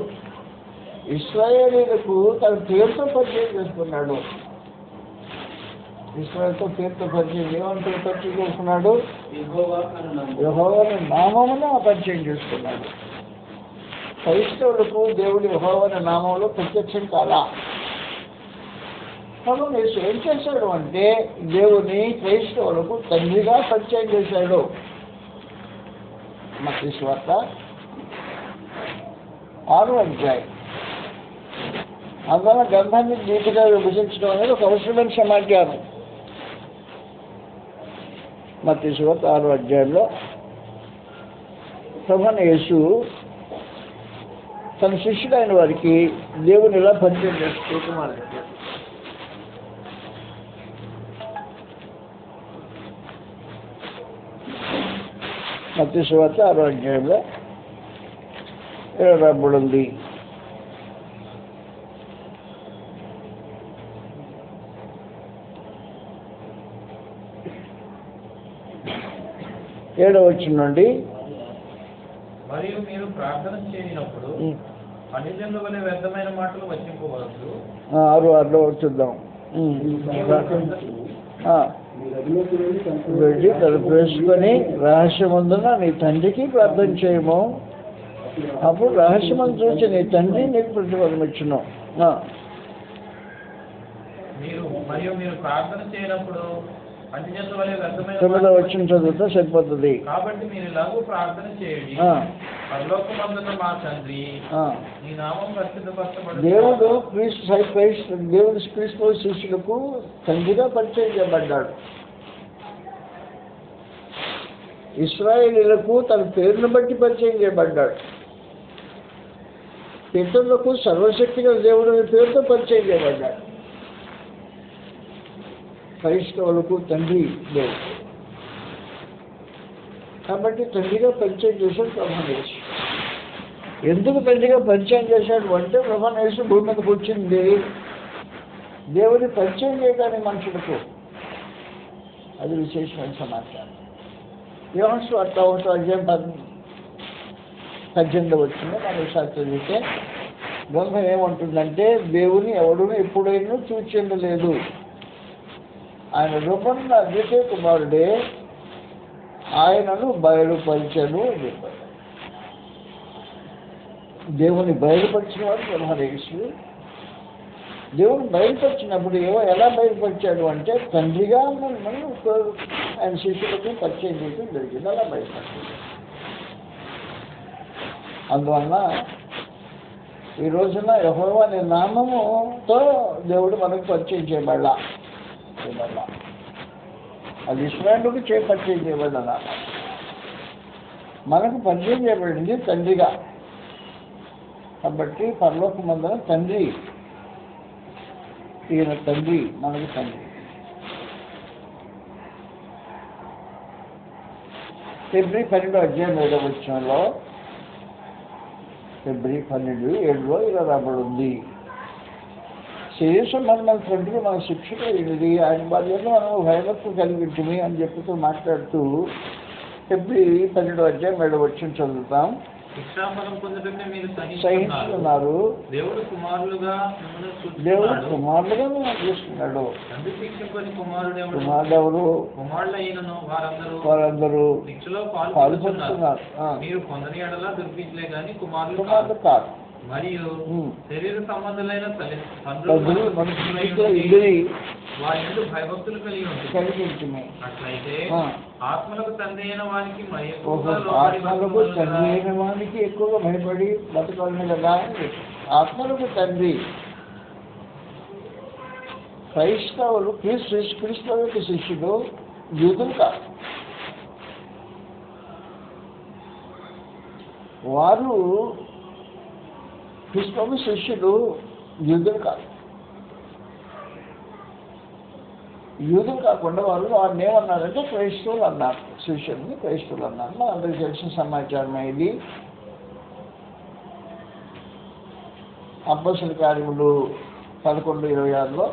ఇశ్రాయేలీయులకు తన పేరుతో పరిచయం చేసుకున్నాడు. ఇశ్రాయేలుతో పేరుతో పరిచయం ఏమంటూ పరిచయం చేసుకున్నాడు? యెహోవా అనే నామమున పరిచయం చేసుకున్నాడు. క్రైస్తవులకు దేవుడు యెహోవా అనే నామంలో ప్రత్యక్షం కాలా. కాబట్టి యేసు ఏం చేశాడు అంటే దేవుని క్రైస్తవులకు తండ్రిగా పరిచయం చేశాడు. మత్తయి సువార్త 6వ అధ్యాయం. అందువల్ల గ్రంథాన్ని నీతిగా విభజించడం అనేది ఒక అవసరమైన సమాచారం. మత్తయి సువార్త 6వ అధ్యాయంలో ప్రభువైన యేసు తన శిష్యుడైన వారికి దేవుని ఇలా పరిచయం చేసుకుంటున్నారు. మత్తయి సువార్త 6వ అధ్యాయంలో రాబడింది. ఏడవ వచనం నుండి మరియు మీరు ప్రార్థన చేయనప్పుడు అన్యజనుల వలె వ్యర్థమైన మాటలు వచింపవద్దు. 6:6 చూద్దాం. వెళ్ళి తలుపు వేసుకొని రహస్యమందున నీ తండ్రికి ప్రార్థన చేయము, అప్పుడు రహస్యమందు చూసి నీ తండ్రి నీకు ప్రతిఫలం ఇచ్చును. మీరు ప్రార్థన చేయనప్పుడు అన్యజనుల వలె వ్యర్థమైన 9వ వచనం చదివితే సరిపోతుంది. కాబట్టి మీరు ఇలాగూ ప్రార్థన చేయండి. పరలోకమందున్న మా తండ్రి, నీ నామం పరిశుద్ధపరచబడును. దేవుడు దేవుడు క్రీస్తు శిష్యులకు తండ్రిగా పరిచయం చేయబడ్డాడు. ఇశ్రాయేలీయులకు తన పేరును బట్టి పరిచయం చేయబడ్డాడు. పితరులకు సర్వశక్తిగా దేవుడు పేరుతో పరిచయం చేయబడ్డాడు. క్రైస్తవులకు తండ్రి దేవుడు. కాబట్టి తండ్రిగా పరిచయం చేశాడు ప్రభువైన యేసు. ఎందుకు తండ్రిగా పరిచయం చేశాడు అంటే ప్రభువైన యేసు భూమి మీదకి వచ్చింది దేవుని పరిచయం చేయడానికి మనుషులకు. అది విశేషమైన సమాచారం. యోహాను సువార్త 1వ అధ్యాయం 18వ వచనం మనం ఒకసారి చదివితే గ్రంథం ఏమంటుందంటే దేవుని ఎవడును ఎప్పుడైనా చూచెందలేదు, ఆయన రూపంలో అద్వితీయ కుమారుడే ఆయనను బయలుపరిచను అని చెప్పారు. దేవుని బయలుపరిచిన వాడు ప్రభువైన యేసు. దేవుని బయలుపరిచినప్పుడు ఎలా బయలుపరిచాడు అంటే తండ్రిగా మనం ఆయన శిష్యులకు పరిచయం చేయడం జరిగింది. అలా బయలుపరిచాడు. అందువలన ఈ రోజున యెహోవా అనే నామముతో దేవుడు మనకు పరిచయం చేయబడాల. అది ఇశ్రాయేలుకు పరిచయం చేయబడ్డ మనకు పరిచయం చేయబడింది తండ్రిగా. కాబట్టి పరలోకమందున తండ్రి, ఈయన తండ్రి, మనకు తండ్రి. ఫిబ్రవరి 12వ అధ్యాయం 7వ వచనంలో ఫిబ్రవరి 12:7 ఇలా రాబడింది. శరీర సంబంధమైన తండ్రి మన శిక్షణ ఇది, ఆయన బాధ్యత మనం భయభక్తులు కలిగించుమి అని చెప్తూ మాట్లాడుతూ హెబ్రీ 12:7 చదువుతాం. శిక్షాఫలం పొందుటకే మీరు సహించుకున్నారు. దేవుడు కుమారులుగా చూస్తున్నాడు. తండ్రి శిక్షింపని కుమారుడు ఎవరు? కుమారులైనను వారందరూ శిక్షలో పాల్పడుతున్నారు. మీరు పొందని ఎడలా దుర్పించలే గాని కుమారులు కాదు. మరియు శరీర సంబంధులైన వారి ఎందు భయభక్తులు కలిగి ఉంటుంది. అట్లయితే ఆత్మలకు తండ్రి అయిన వానికి ఎక్కువగా భయపడి బతకాలని కదా. ఆత్మలకు తండ్రి క్రైస్తవులు క్రీస్తు యొక్క శిష్యుడు, యూదులు కాదు. వారు క్రీస్తు శిష్యుడు, యూదులు కాదు. యూదులు కాకుండా వారిని ఏమన్నారంటే క్రైస్తవులు అన్నారు. శిష్యుల్ని క్రైస్తవులు అన్నారు. అందరికి తెలిసిన సమాచారమే ఇది. అపోస్తలుల కార్యములు 11:26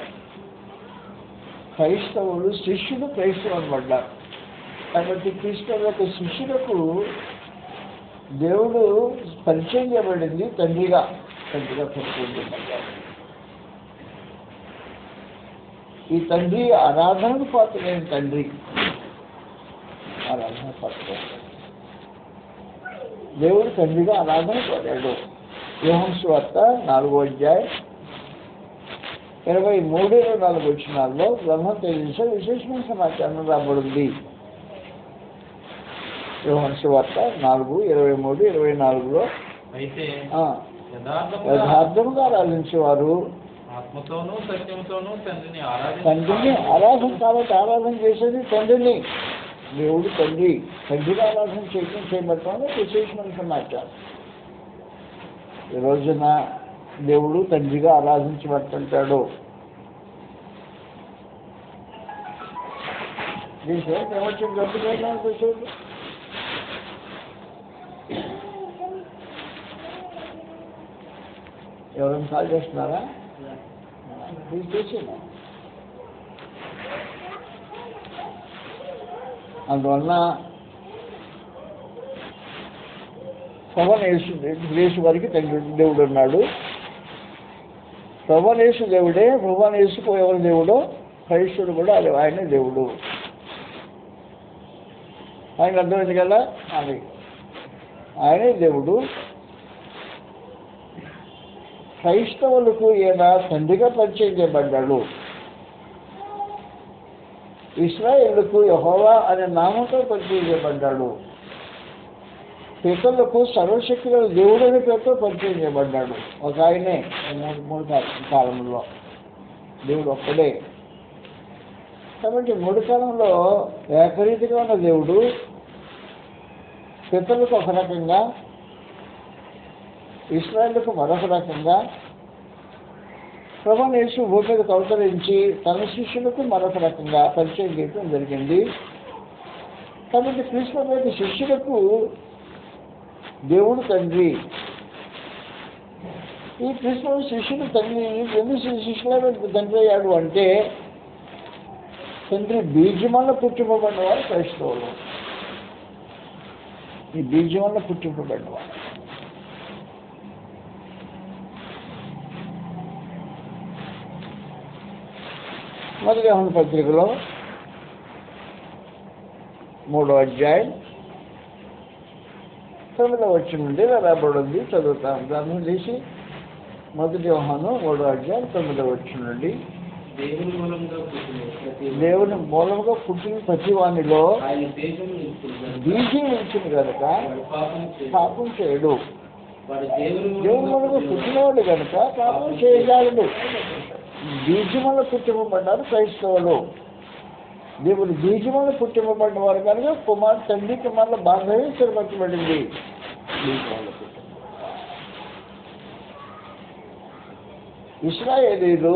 క్రైస్తవులు శిష్యుడు క్రైస్తవులు అనబడ్డారు. కాబట్టి క్రీస్తు యొక్క శిష్యులకు దేవుడు పరిచయం చేయబడింది తండ్రిగా పరిచయం. ఈ తండ్రి ఆరాధనకు పాత్రమైన తండ్రి. దేవుడు తండ్రిగా ఆరాధన కోరాడు. యోహాను సువార్త 4:23-24 బ్రహ్మం తెలిసే విశేషమైన సమాచారం రాబడింది. యోహాను సువార్త 4:23-24 అయితే యథార్థముగా ఆరాధించేవారు ఆత్మతోనూ సత్యంతోనూ తండ్రిని ఆరాధన కాబట్టి ఆరాధన చేసేది తండ్రిని. దేవుడు తండ్రిగా ఆరాధన చేయబడతాను విశేషమైన సమాచారం. ఈ రోజున దేవుడు తండ్రిగా ఆరాధించబడుతుంటాడు. ఏమొచ్చింది గొప్ప ఎవరైనా కాల్ చేస్తున్నారా? చేసిన అందువలన ప్రభువైన వారికి తండ్రి దేవుడు ఉన్నాడు. ప్రభువైన దేవుడే. ప్రభువైన ఎవరు దేవుడు? క్రైస్తవుడు కూడా ఆయనే దేవుడు. ఆయన అర్థమైంది కదా. అది ఆయనే దేవుడు. క్రైస్తవులకు ఈయన తండ్రిగా పరిచయం చేయబడ్డాడు. ఇశ్రాయేలుకు యెహోవా అనే నామంతో పరిచయం చేయబడ్డాడు. పితరులకు సర్వశక్తి గల దేవుడు అనే పేరుతో పరిచయం చేయబడ్డాడు. ఒక ఆయనే మూడు కాలంలో దేవుడు ఒక్కడే. కాబట్టి మూడు కాలంలో ఏకరీతిగా ఉన్న దేవుడు పితరులకు ఒక రకంగా, ఇశ్రాయేలుకు మరొక రకంగా, ప్రభువైన యేసు భూమి మీదకు అవతరించి తన శిష్యులకు మరొక రకంగా పరిచయం చేయడం జరిగింది. కాబట్టి క్రీస్తు యొక్క శిష్యులకు దేవుడు తండ్రి. ఈ క్రీస్తు శిష్యుడు తండ్రి ఎందుకు శిష్యుల తండ్రి అయ్యాడు అంటే, తండ్రి బీజం వల్ల పుట్టింపబడిన వారు క్రైస్తవులు. ఈ బీజం వల్ల పుట్టింపబడిన వారు. మొదటి యోహాను పత్రికలో 3:9 నుండి రాబడింది. చదువుతాం. గ్రంథం తీసి మొదటి యోహాను 3:9 నుండి దేవుని మూలంగా పుట్టిన ప్రతి వానిలో బీజం ఇచ్చింది కనుక పాపం చేయడు. దేవుని మూలంగా పుట్టినవాడు కనుక పాపం చేయగలడు. బీజం వల్ల పుట్టింపబడ్డారు క్రైస్తవులు. దేవుడు బీజం వల్ల పుట్టింపబడిన వారు కనుక తండ్రి కుమారుల బాంధవ్యం స్థిరపరచబడింది. ఇశ్రాయేలీయులు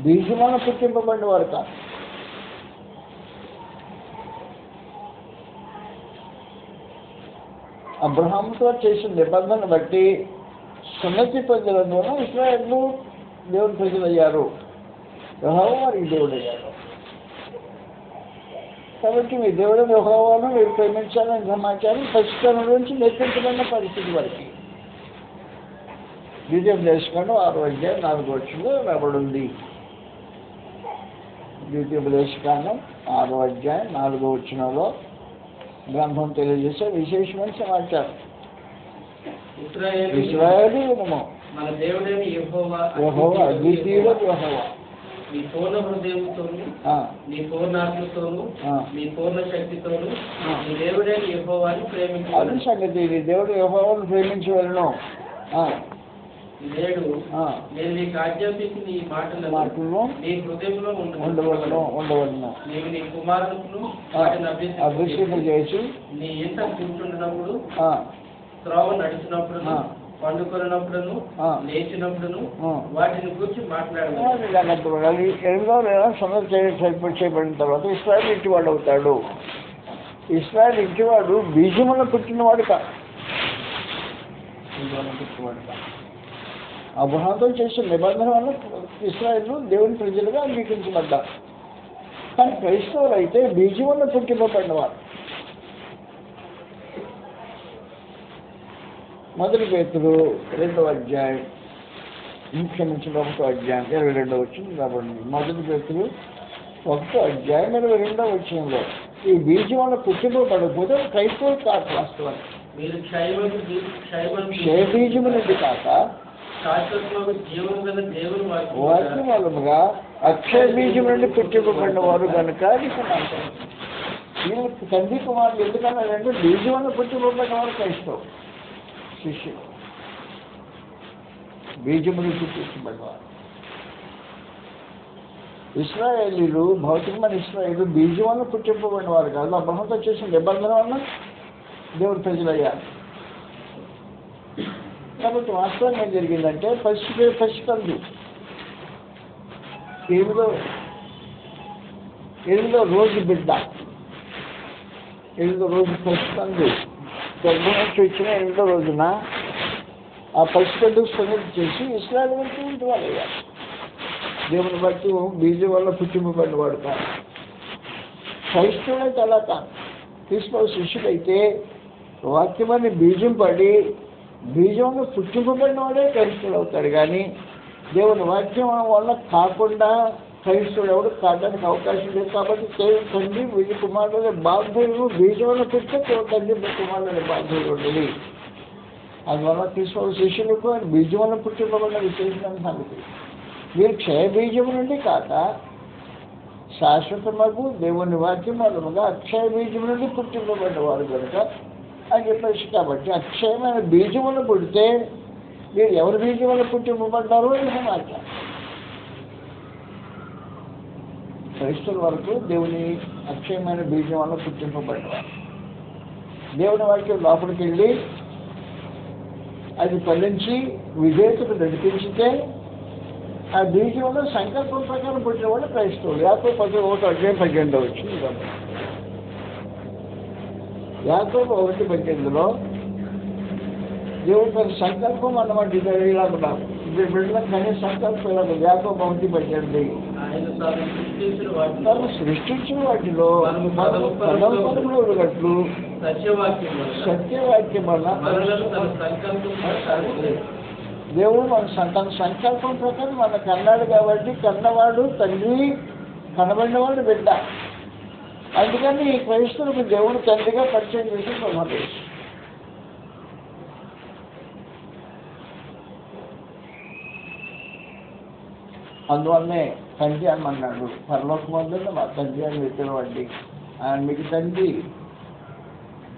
బీజం వల్ల పుట్టింపబడిన వారు కాదు. అబ్రహాముతో చేసిన నిబంధన బట్టి సున్నతి పొందడం ద్వారా ఇశ్రాయేలు దేవుని ప్రజలు అయ్యారు. యెహోవా వారికి దేవుడు అయ్యారు. కాబట్టి మీ దేవుడు యెహోవాను మీరు ప్రేమించాలని సమాచారం పసితనం నుంచి నేర్పించబడిన పరిస్థితి వరకు ద్వితీయోపదేశకాండం 6వ అధ్యాయం 4వ వచనంలో రాబడి ఉంది. ద్వితీయోపదేశకాండం 6వ అధ్యాయం 4వ వచనంలో గ్రంథం తెలియజేసే విశేషమైన సమాచారం. ఇశ్రాయేలీయులము మన దేవుడైన యెహోవా అద్వితీయుడు యెహోవా నీ పూర్ణ హృదయంతోను నీ పూర్ణాత్మతోను నీ పూర్ణ శక్తితోను నీ దేవుడైన యెహోవాని ప్రేమించు. అది సంగతి. నీ దేవుడు యెహోవాను ప్రేమించవలను. నేడు నేను నీకు ఆజ్ఞాపించిన ఈ మాటలను నీ హృదయంలో ఉండవలను. నీవు నీ కుమారులకు అభిషేకం చేసి నీ ఇంట కూర్చుంటున్నప్పుడు త్రోవ నడిచినప్పుడు పండుకొన్నప్పుడును లేచినప్పుడును వాటిని గురించి మాట్లాడాలి. 8వ నెల సందర్శన చేయబడిన తర్వాత ఇశ్రాయేలు ఇంటివాడు అవుతాడు. ఇశ్రాయేలు ఇంటివాడు బీజమున పుట్టినవాడు కాదు. అబ్రహాముతో చేసిన నిబంధన వల్ల ఇశ్రాయేలు దేవుని ప్రజలుగా అంగీకరించబడ్డారు. కానీ క్రైస్తవులు అయితే బీజమున పుట్టింపబడినవారు. మొదటి పేతురు 2వ అధ్యాయం క్షమించిన 1వ అధ్యాయం 22వ వచనం రాబడింది. మొదటి పేతురు 1వ అధ్యాయం 22వ వచనంలో ఈ బీజం వల్ల పుట్టింపబడకపోతే క్రైస్తవులు కాదు. వాస్తవానికి క్షయ బీజము నుండి కాక వాక్యం మూలముగా అక్షయ బీజం నుండి పుట్టింపబడిన వారు కనుక వీళ్ళు తండ్రి కుమారులు ఎందుకన్నారంటే బీజం వల్ల పుట్టింపబడిన వారు క్రైస్తవు శిష్యులు. బీజము నుంచి పుట్టింపబడినవారు ఇశ్రాయేలీలు భౌతికమైన ఇశ్రాయేలు బీజం వల్ల పుట్టింపబడిన వారు కాదు. అబ్రహాముతో చేసిన నిబంధన వల్ల దేవుడు ప్రజలయ్యారు. కాబట్టి వాస్తవంగా ఏం జరిగిందంటే పసికందు 8వ రోజు బిడ్డ 8వ రోజు పసికందు గర్భంలోంచి వచ్చిన 8వ రోజున ఆ పసికందు సంగతి చేసి ఇశ్రాయేలు వంటి ఇంటి వాళ్ళు అయ్యారు. దేవుని బట్టి బీజం వల్ల పుట్టింపబడిన వాడు కాదు. క్రైస్తవులైతే అలా కాదు. క్రీస్తు శిష్యులైతే వాక్యమని బీజం పడి బీజంలో పుట్టింపబడిన వాడే క్రైస్తవుడు అవుతాడు. కానీ దేవుని వాక్యం వల్ల కాకుండా క్రైస్తవుడు ఎవడు కావడానికి అవకాశం లేదు. కాబట్టి తండ్రి వీడి కుమారుడు బాధ్యులు బీజం వల్ల పుట్టితే తండ్రి కుమారుడు బాధ్యులు ఉండదు. అందువల్ల క్రీస్తు శిష్యులకు బీజం వల్ల పుట్టింపబడిన విశేషమైన సంగతి. వీరు క్షయ బీజం నుండి కాక శాశ్వతమగు దేవుని వాక్యం మూలముగా అక్షయ బీజం నుండి పుట్టింపబడిన వారు కనుక అని చెప్పేసి. కాబట్టి అక్షయమైన బీజం వల్ల పుడితే మీరు ఎవరి బీజం వల్ల పుట్టింపబడ్డారో ఇది వాక్యం. క్రైస్తవుల వరకు దేవుని అక్షయమైన బీజం వల్ల పుట్టింపబడ్డవారు. దేవుని వాక్యం లోపలికి వెళ్ళి అది ఫలించి విజేతకు నడిపించితే ఆ బీజంలో సంకల్పం ప్రకారం పుట్టిన వాళ్ళు క్రైస్తవులు. యాకోబు 1వ అధ్యాయం 12వ వచ్చింది. యాకోబు 1:18లో దేవుడు తన సంకల్పం అన్నమాట. ఇలా బిడ్డలకు కానీ సంకల్పం ఇలా యాకోబు 1:18 తను సృష్టించిన వాటిలో పదములు గట్లు సత్యవాక్యం వల్ల దేవుడు తన సంకల్పం ప్రకారం మనకు అన్నాడు. కాబట్టి కన్నవాడు తండ్రి, కనబడినవాడు బిడ్డ. అందుకని ఈ క్రైస్తవులకు దేవుడు తండ్రిగా పరిచయం చేసి సమాధి. అందువల్లనే తండ్రి అని అన్నాడు. పరలోకమందున్న మా తండ్రి అని పిలవండి. ఆయన మీకు తండ్రి.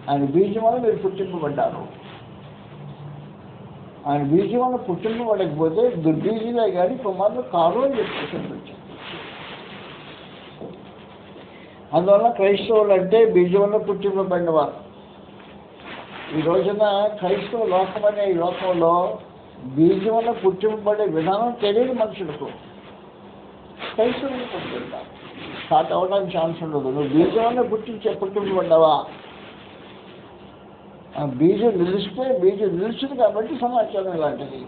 ఆయన బీజం వల్ల మీరు పుట్టింపబడ్డారు. ఆయన బీజం వల్ల పుట్టింపబడకపోతే దుర్బీజులే కానీ కుమారులు కారు అని చెప్పేసి. అందువల్ల క్రైస్తవులు అంటే బీజం వల్ల పుట్టింపబడిన వారు. ఈ రోజున క్రైస్తవ లోకం అనే ఈ లోకంలో బీజం వల్ల పుట్టింపబడే విధానం తెలియని మనుషులకు క్రైస్తవులు పుట్టింటారు. స్టార్ట్ అవ్వడానికి ఛాన్స్ ఉండదు. నువ్వు బీజం వల్ల పుట్టింపబడ్డావా? బీజం నిలిస్తే బీజం నిలిచింది కాబట్టి సమాచారం ఇలాంటిది.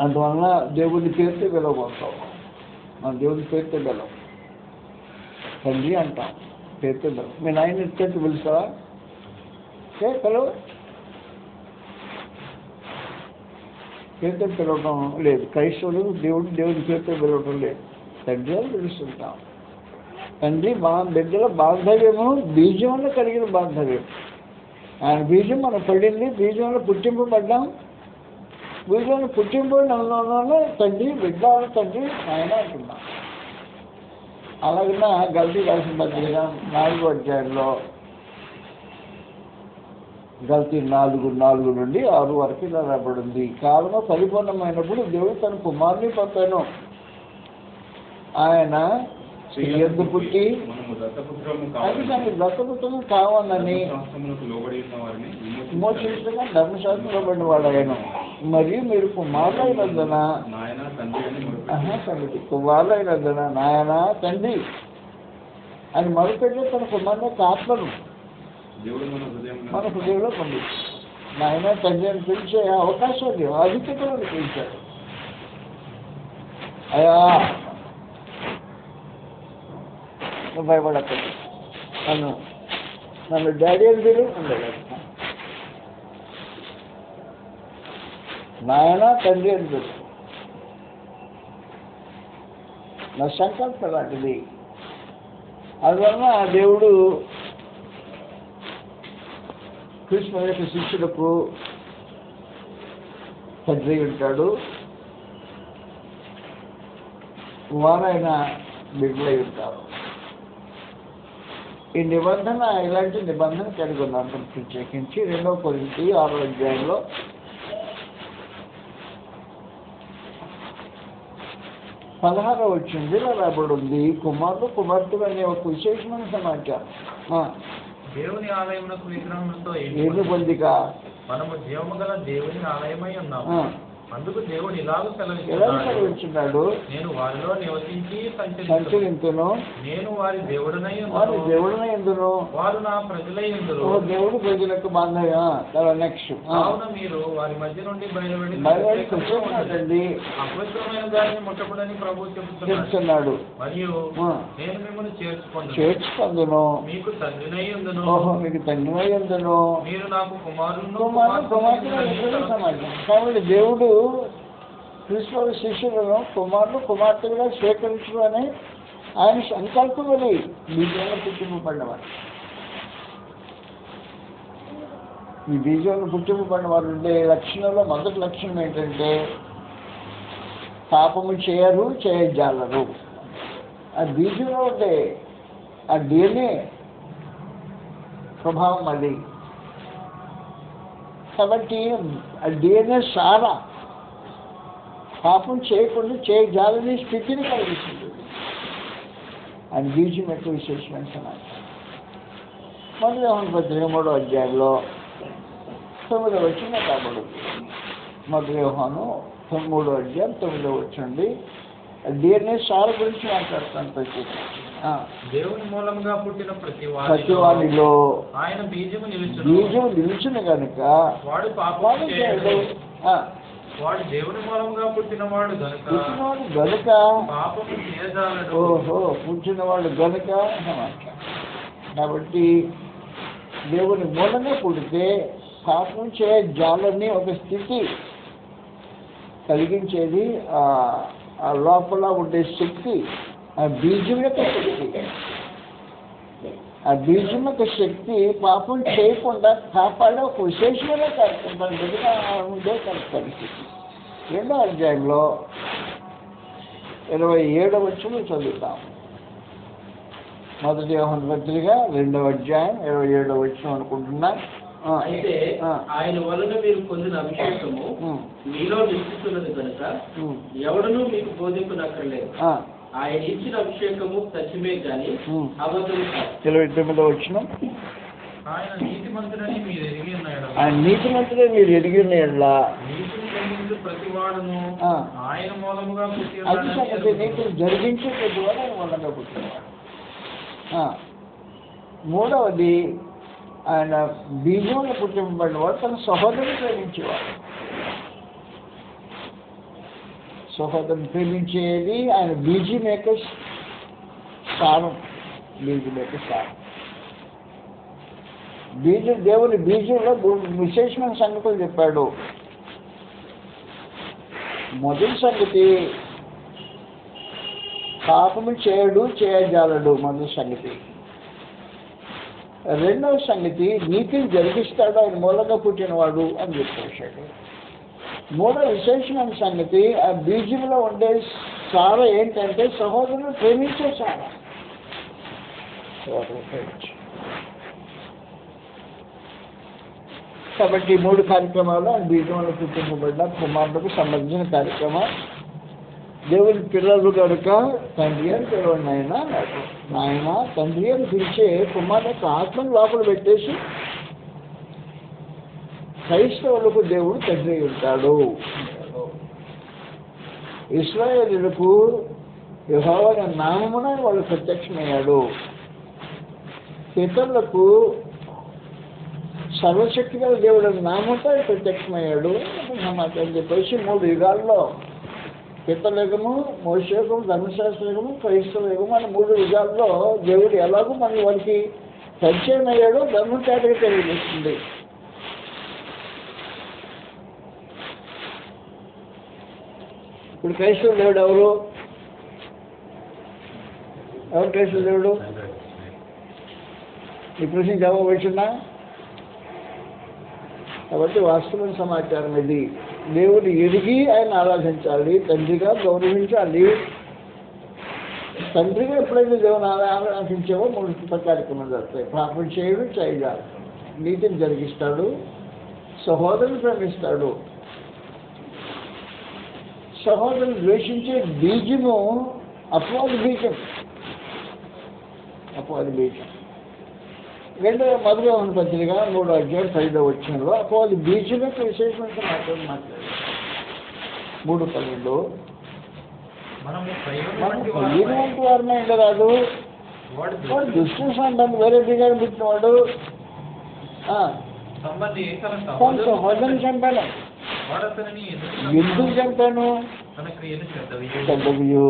అందువలన దేవుడి పేరుతో గెలవబోతావు. మన దేవుడి పేరుతో గెలవు. తండ్రి అంటాం పేతులు. మీ నాయన ఎత్తి పిలుస్తావా? పిలవ. పేతులు పిలవడం లేదు. క్రైస్తవులు దేవుడి పేరుతో పిలవడం లేదు. తండ్రి అని పిలుస్తుంటాం. తండ్రి బిడ్డల బాంధవ్యము బీజంలో కలిగిన బాంధవ్యం. ఆయన బీజం మనం పడింది, బీజంలో పుట్టింపబడ్డాం. బీజంలో పుట్టింపబడిన తండ్రి బిడ్డ తండ్రి ఆయన అంటున్నాం. అలాగన్నా గల్తీ రాసిన పత్రిక 4వ అధ్యాయంలో గల్తీ 4 నుండి 6 వరకు ఇలా రాబడింది. కాలము పరిపూర్ణమైనప్పుడు దేవుడు తన కుమారుని పంపాను. ఆయన ఎద్దు పుట్టి అది దానికి దత్తపుత్రము కావాలని విమోచించగా ధర్మశాస్త్రంలో పడిన వాడాయను. మరియు మీరు కుమారులైనందున కుమారులైనందున నాయన తండ్రి అని మరుపెట్టి తన కుమారుని ఆత్మను మన హృదయంలో పంపించారు. నాయన తండ్రి అని పిలిచే అవకాశాన్ని అధికతలను పిలిచారు. అయ్యా భయపడక్కడి నన్ను డాడీ అని పిలు ఉండదు. నాయన తండ్రి అని పిలు. నా సంకల్పం లాంటిది. అందువలన దేవుడు కృష్ణ యొక్క శిష్యులకు తండ్రి ఉంటాడు. వారైన బిడ్డలై ఉంటారు. ఈ నిబంధన ఇలాంటి నిబంధన కలిగి ఉన్నాం. ప్రత్యేకించి 2వ కొరింథీ 6వ అధ్యాయంలో 16వ వచ్చింది రాబడి ఉంది. కుమారుడు కుమార్తెలు అనే ఒక విశేషమైన సమాచారం. దేవుని ఆలయమునకు విగ్రహములతో ఏమి పొందిక మనము జీవము గల దేవుని ఆలయమై ఉన్నాము. అందుకు దేవుడు ఇలాగ సెలవించున్నాడు, నేను వారిలో నివసించి సంచరించును, నేను వారి దేవుడనై ఎందును, వారు నా ప్రజలై ఉందురు. దేవుడు ప్రజలకు బాంధవ్యం. నెక్స్ట్ మీరు వారి మధ్య నుండి బయలువెళ్ళి అపవిత్రమైన దానిని ముట్టకూడని ప్రభు చెప్తున్నాడు. మరియు నేను మిమ్మల్ని చేర్చుకొందును, మీకు తండ్రినై ఉందును, మీకు తండ్రినై ఉందును, మీరు నాకు కుమారులను సమాజం. కాబట్టి దేవుడు క్రీస్తు శిష్యులను కుమారులు కుమార్తెలుగా స్వీకరించుకొని ఆయన సంకల్పమని బీజంలో పుట్టింపబడినవారు. ఈ బీజంలో పుట్టింపబడిన వారు ఉండే లక్షణంలో మొదటి లక్షణం ఏంటంటే పాపము చేయరు, చేయజాలరు. ఆ బీజంలో ఉండే ఆ DNA ప్రభావం అది. కాబట్టి ఆ DNA సారా పాపం చేయకుండా చేయజాలని స్థితిని కలిగిస్తుంది. అది బీజం యొక్క విశేషమైన సమాచారం. మొదటి యోహాను పత్రిక 3వ అధ్యాయంలో 9వ వచనం కాబడుతుంది. మొదటి యోహాను 3వ అధ్యాయం 9వ వచనం DNA సార గురించి మాట్లాడుతాను. దేవుని మూలంగా పుట్టిన ప్రతి వారిలో ఆయన బీజము నిలుచును కనుక వాడు పాపం చేయడు. వాడు దేవుని మూలంగా పుట్టినవాడు గనుక పాపము చేయజాలడు. పుట్టినవాడు గనుక. కాబట్టి దేవుని మూలంగా పుడితే పాపం చేయజాలని ఒక స్థితి కలిగించేది ఆ లోపల ఉండే శక్తి, ఆ బీజం యొక్క శక్తి. ఆ బీజం యొక్క శక్తి పాపం చేయకుండా కాపాడే ఒక విశేషమైన కార్యక్రమం ఉండే పరిస్థితి. 2వ అధ్యాయంలో 27వ వచనం చదువుతాం. మొదటి యోహాను పత్రిక 2వ అధ్యాయం 27వ వచనం అనుకుంటున్నా. అయితే ఆయన వలన మీరు పొందిన అభిషేకము మీలో నిలుస్తున్నది కనుక ఎవడనూ మీకు బోధింపునక్కర్లేదు. ఆయన ఇచ్చిన అభిషేకము సత్యమే కానీ అబద్ధము కాదు. 29వ వచనం ఆయన నీతిమంతుడని మీరు ఎరిగి ఉన్నాడు. ఆయన నీతిమంతుడే మీరు ఎరిగి ఉన్నాడా. ప్రతివాడును ఆయన మూలముగా నీతిని జరిగించే ప్రతివాడు ఆయన మూలంగా పుట్టినవాడు. 3వది ఆయన బీజంలో పుట్టింపబడినవాడు తన సహోదరుని ప్రేమించేవాడు. సహోదరుని ప్రేమించేది ఆయన బీజం యొక్క సారం. బీజం యొక్క సారం. దేవుని బీజంలో విశేషమైన సంగతులు చెప్పాడు. మొదటి సంగతి పాపము చేయజాలడు. మొదటి సంగతి. రెండవ సంగతి నీతిని జరిగిస్తాడు, ఆయన మూలంగా పుట్టినవాడు అని చెప్పేశాడు. మూడవ విశేషమైన సంగతి ఆ బీజంలో ఉండే సార ఏంటంటే సహోదరులు ప్రేమించే సార. కాబట్టి 3 కార్యక్రమాలు ఆ బీజంలో పుట్టించబడ్డ కుమారులకు సంబంధించిన కార్యక్రమం. దేవుని పిల్లలు కనుక తండ్రి అని పిలవండి నాయన అన్నాడు. నాయన తండ్రి అని పిలిచే కుమారుడు యొక్క ఆత్మను లోపల పెట్టేసి క్రైస్తవులకు దేవుడు తండ్రి ఉంటాడు. ఇశ్రాయేలులకు యెహోవా నామమున వాళ్ళు ప్రత్యక్షమయ్యాడు. పితరులకు సర్వశక్తి గల దేవుడు నామంతో ప్రత్యక్షమయ్యాడు అని చెప్పేసి 3 యుగాల్లో పితరుల యుగము, మోషే యుగం, ధర్మశాస్త్ర యుగము, క్రైస్తవ యుగము అని 3 యుగాల్లో దేవుడు ఎలాగో మన వారికి పరిచయం అయ్యాడో ధర్మశాస్త్రకి తెలియజేస్తుంది. ఇప్పుడు క్రైస్తవ దేవుడు ఎవరు క్రైస్తవ దేవుడు? ఈ ప్రశ్న జవాబు వచ్చిందా? కాబట్టి వాస్తవమైన సమాచారం ఇది. దేవుడు ఎరిగి ఆయన ఆరాధించాలి, తండ్రిగా గౌరవించాలి. తండ్రిగా ఎప్పుడైతే దేవుని ఆరాధించావో 3 కార్యక్రమాలు జరుగుతాయి. పాపం చేయజాలి, నీతిని జరిగిస్తాడు, సహోదరుని ప్రేమిస్తాడు. సహోదరుని ద్వేషించే బీజము అపవాది బీజం. మొదటి యోహాను పత్రిక 3వ అధ్యాయం 5వ వచనంలో అపవాది బీజం యొక్క విశేషమైన మాట్లాడారు. 3:12 వంటి వారినే ఉండరాదు, వాడు దుష్టుని సంబంధం వేరే బీజాన్ని పుట్టినవాడు. సహోదరుని చంపాను. ఎందుకు చంపాను? చెడ్డవియు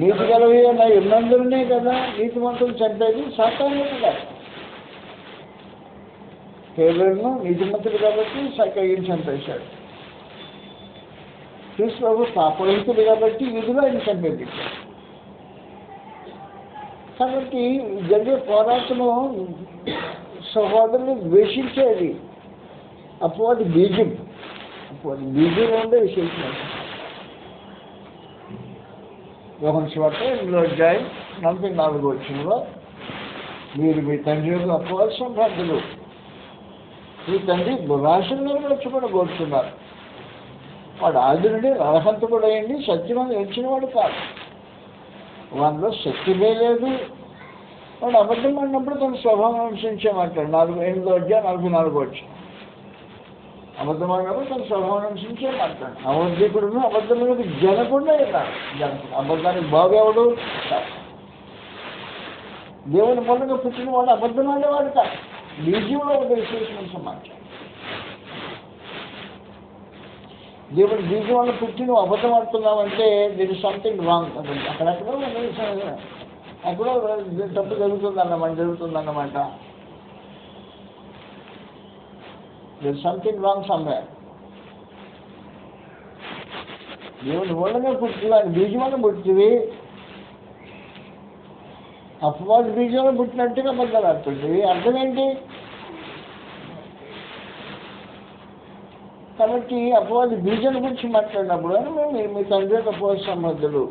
నీతి గలవి అన్న ఎన్నందునే కదా నీతిమంతులు చంపేది. సాతాను కదా హేబేలును నీతిమంతుడు కాబట్టి కయ్యను చంపేశాడు. క్రీస్తు ప్రభు పాపరహితుడు కాబట్టి విధులు ఆయన చంపేది. కాబట్టి జరిగే పోరాటము సహోదరుని ద్వేషించేది అపవాది బీజం. బీజంలో ఉండే విశేషం. యోహాను సువార్త 8వ అధ్యాయం 44వ వచనంలో మీరు మీ తండ్రి యొక్క అపవాది సంబంధులు, మీ తండ్రి దురాశలను వచ్చుకొని కోరుతున్నారు. వాడు ఆది నుండి నరహంతకుడు అయ్యండి, సత్యమని ఎంచినవాడు కాదు, వాడిలో శక్తిమే లేదు. వాడు అబద్ధం అన్నప్పుడు తన స్వభావం అనుసరించే మాట్లాడు. 8వ అధ్యాయం 44వ వచనం. అబద్ధం అన్నప్పుడు తన స్వభావం అనుసరించే మాట్లాడు. అబద్ధికుడును అబద్ధములకు జనకుండా ఉన్నాడు. అబద్ధానికి బాగేవాడు దేవుని మూలంగా పుట్టిన వాడు అబద్ధం ఆడేవాడు కాదు. బీజంలో ఒక విశేషమైన సమాచారం. దేవుని బీజం వల్ల పుట్టి నువ్వు అబద్ధం ఆడుతున్నావంటే దిట్ ఇస్ సంథింగ్ రాంగ్. అక్కడెక్కడో ఎక్కడో తప్పు జరుగుతుందన్నమాట. దిట్ సంథింగ్ రాంగ్ సమ్వేర్. దేవుని మూలంగా పుట్టిన బీజం వల్ల పుట్టివి, అపవాది బీజంలో పుట్టినట్టుగా అబద్ధాలు ఆడుతుంటివి. అర్థం ఏంటి? కాబట్టి అపవాది బీజం గురించి మాట్లాడినప్పుడు మీరు మీ తండ్రి యొక్క అపవాది సంబంధులు.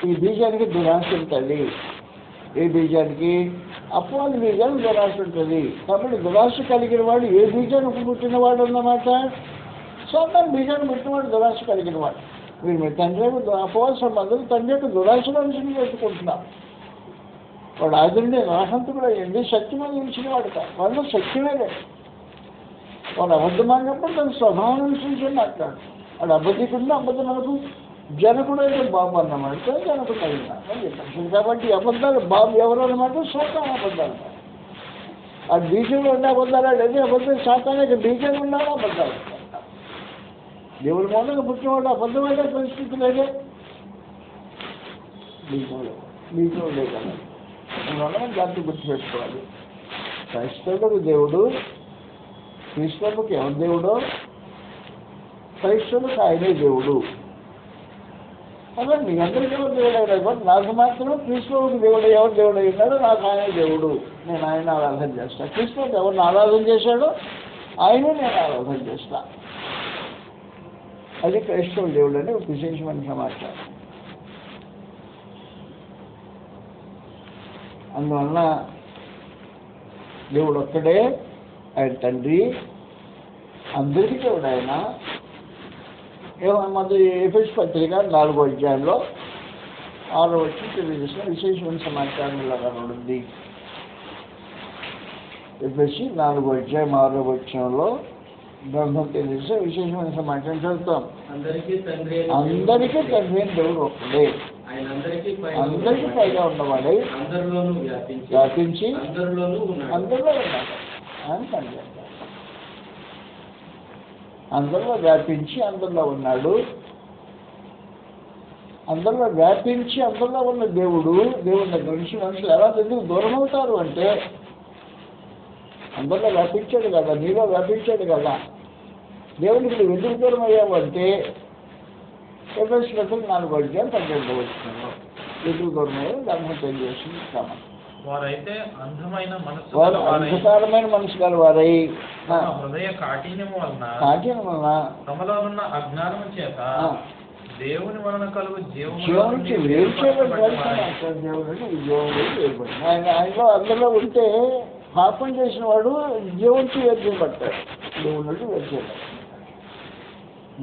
ఈ బీజానికి దురాశ ఉంటుంది. ఏ బీజానికి? అపవాది బీజానికి దురాశ ఉంటుంది. కాబట్టి దురాశ కలిగిన వాడు ఏ బీజానికి పుట్టినవాడు అన్నమాట. సాతాను బీజాన్ని పుట్టినవాడు దురాశ కలిగిన వాడు. మీరు మీ తండ్రి యొక్క అపవాది సంబంధులు తండ్రి యొక్క దురాశను అనుసరించి పెట్టుకుంటున్నారు. వాడు ఆది నుండి నరహంతకుడు అయ్యింది, సత్యమని నిలిచిన వాడు కాదు. వాళ్ళు సత్యమే లేదు. వాడు అబద్ధమైనప్పుడు తన స్వభావం అనుసరించి మాట్లాడు. వాడు అబద్ధికుడిని అబద్ధములకు జనకుడు అయితే బాబు అన్నమాట. జనకుడు అయినా అని చెప్పాను. కాబట్టి అబద్ధాలు బాబు ఎవరు అన్నమాట? సాతాను అబద్ధాలు. ఆ బీజంలో ఉండే అబద్ధాలు అదే అబద్ధం. సాతానికి బీజంలో ఉండాలి అబద్ధాలు. దేవుడి మూలంగా పుట్టినవాడు అబద్ధమైన పరిస్థితి లేదే బీజంలో. మీతో ఉండేయగలరు. అందువల్ల దాన్ని గుర్తుపెట్టుకోవాలి. క్రైస్తవులకు దేవుడు, క్రీస్తువులకు ఎవరు దేవుడో క్రైస్తవులకు ఆయనే దేవుడు. అలా మీ అందరికీ ఎవరు దేవుడు అయినా నాకు మాత్రం క్రీస్తువులకు దేవుడు ఎవరు దేవుడు అయినాడో నాకు ఆయనే దేవుడు, నేను ఆయన ఆరాధన చేస్తాను. క్రీస్తువులకు ఎవరిని ఆరాధన చేశాడో ఆయనే నేను ఆరాధన చేస్తా. అది క్రైస్తవ దేవుడు అని ఒక విశేషమైన సమాచారం. అందువలన దేవుడు ఒక్కడే, ఆయన తండ్రి, అందరికీ దేవుడు. ఆయన మన ఎఫెసు పత్రిక 4వ అధ్యాయంలో 6వ వచనం తెలియజేసిన విశేషమైన సమాచారం ఇలాగా ఉంది. ఎఫెసు 4వ అధ్యాయం 6వ వచనంలో గ్రంథం తెలియజేసే విశేషమైన సమాచారం చదువుతాం. అందరికీ తండ్రి అయిన దేవుడు ఒక్కడే, అందరికీ పైగా ఉన్నవాడే, వ్యాపించి అందరిలో ఉన్నాడు. ఆయన తండ్రి అందరిలో వ్యాపించి అందరిలో ఉన్నాడు. అందరిలో వ్యాపించి అందరిలో ఉన్న దేవుడు, దేవుని దగ్గర నుంచి మనుషులు ఎలా ఎందుకు దూరం అవుతారు అంటే, అందరిలో వ్యాపించాడు కదా, నీలో వ్యాపించాడు కదా. దేవునికి నువ్వు ఎందుకు దూరం అయ్యావు అంటే ఎఫెసు 4వ అధ్యాయం 12వ వచనంలో ఎందుకు దూరం అయ్యావు దాన్ని తెలియజేసింది క్రమం. వారైతే అంధమైన మనసు వారు అంధకారమైన మనసు గల వారై హృదయ కాఠిన్యం వలన తమలో ఉన్న అజ్ఞానం చేత దేవుని వలన కలుగు జీవనికి వేరు చేయబడి ఆయనలో అందరిలో ఉంటే పాపం చేసిన వాడు జీవునికి వేరు చేయబడతాడు, దేవుడి నుండి వేరు చేయబడతాడు.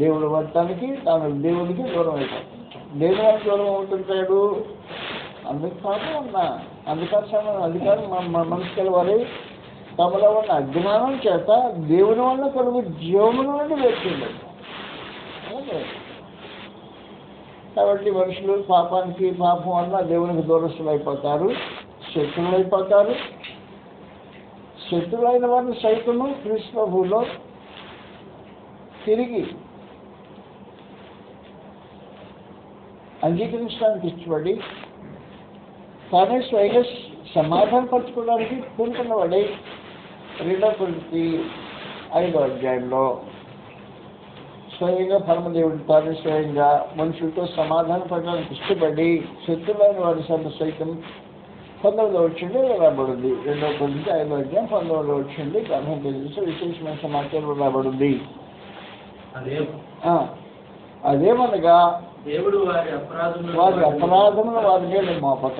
దేవుడు వర్తానికి తాను దేవుడికి దూరం అయిపోతాడు. దేవునికి దూరం అవుతుంటాడు అందుకు పాపం ఉన్నా అధికారం మనసు కలవాలి. తమలో ఉన్న అజ్ఞానం చేత దేవుని వల్ల కలుగు జీవముల నుండి వేర్చింది. కాబట్టి మనుషులు పాపం వల్ల దేవునికి దూరస్తులు అయిపోతారు, శత్రువులు అయిపోతారు. శత్రువులైన వారిని సైతము క్రీస్తు ప్రభువులో తిరిగి అంగీకరించడానికి ఇష్టపడి తానే స్వయంగా సమాధానపరచుకోవడానికి పూనుకున్నవాడే 2 కొరింథీ 5వ అధ్యాయంలో స్వయంగా పరమదేవుడు తానే స్వయంగా మనుషులతో సమాధాన పడడానికి ఇష్టపడి శత్రులైన వారి సైతం 19వ వచనంలో రాబడింది. 2 కొరింథీ 5వ అధ్యాయం 19వ వచనంలో గ్రంథం తెలియజేసే విశేషమైన సమాచారం రాబడింది. అదేమనగా దేవుడు వారి అపరాధములు వారి మీద మోపక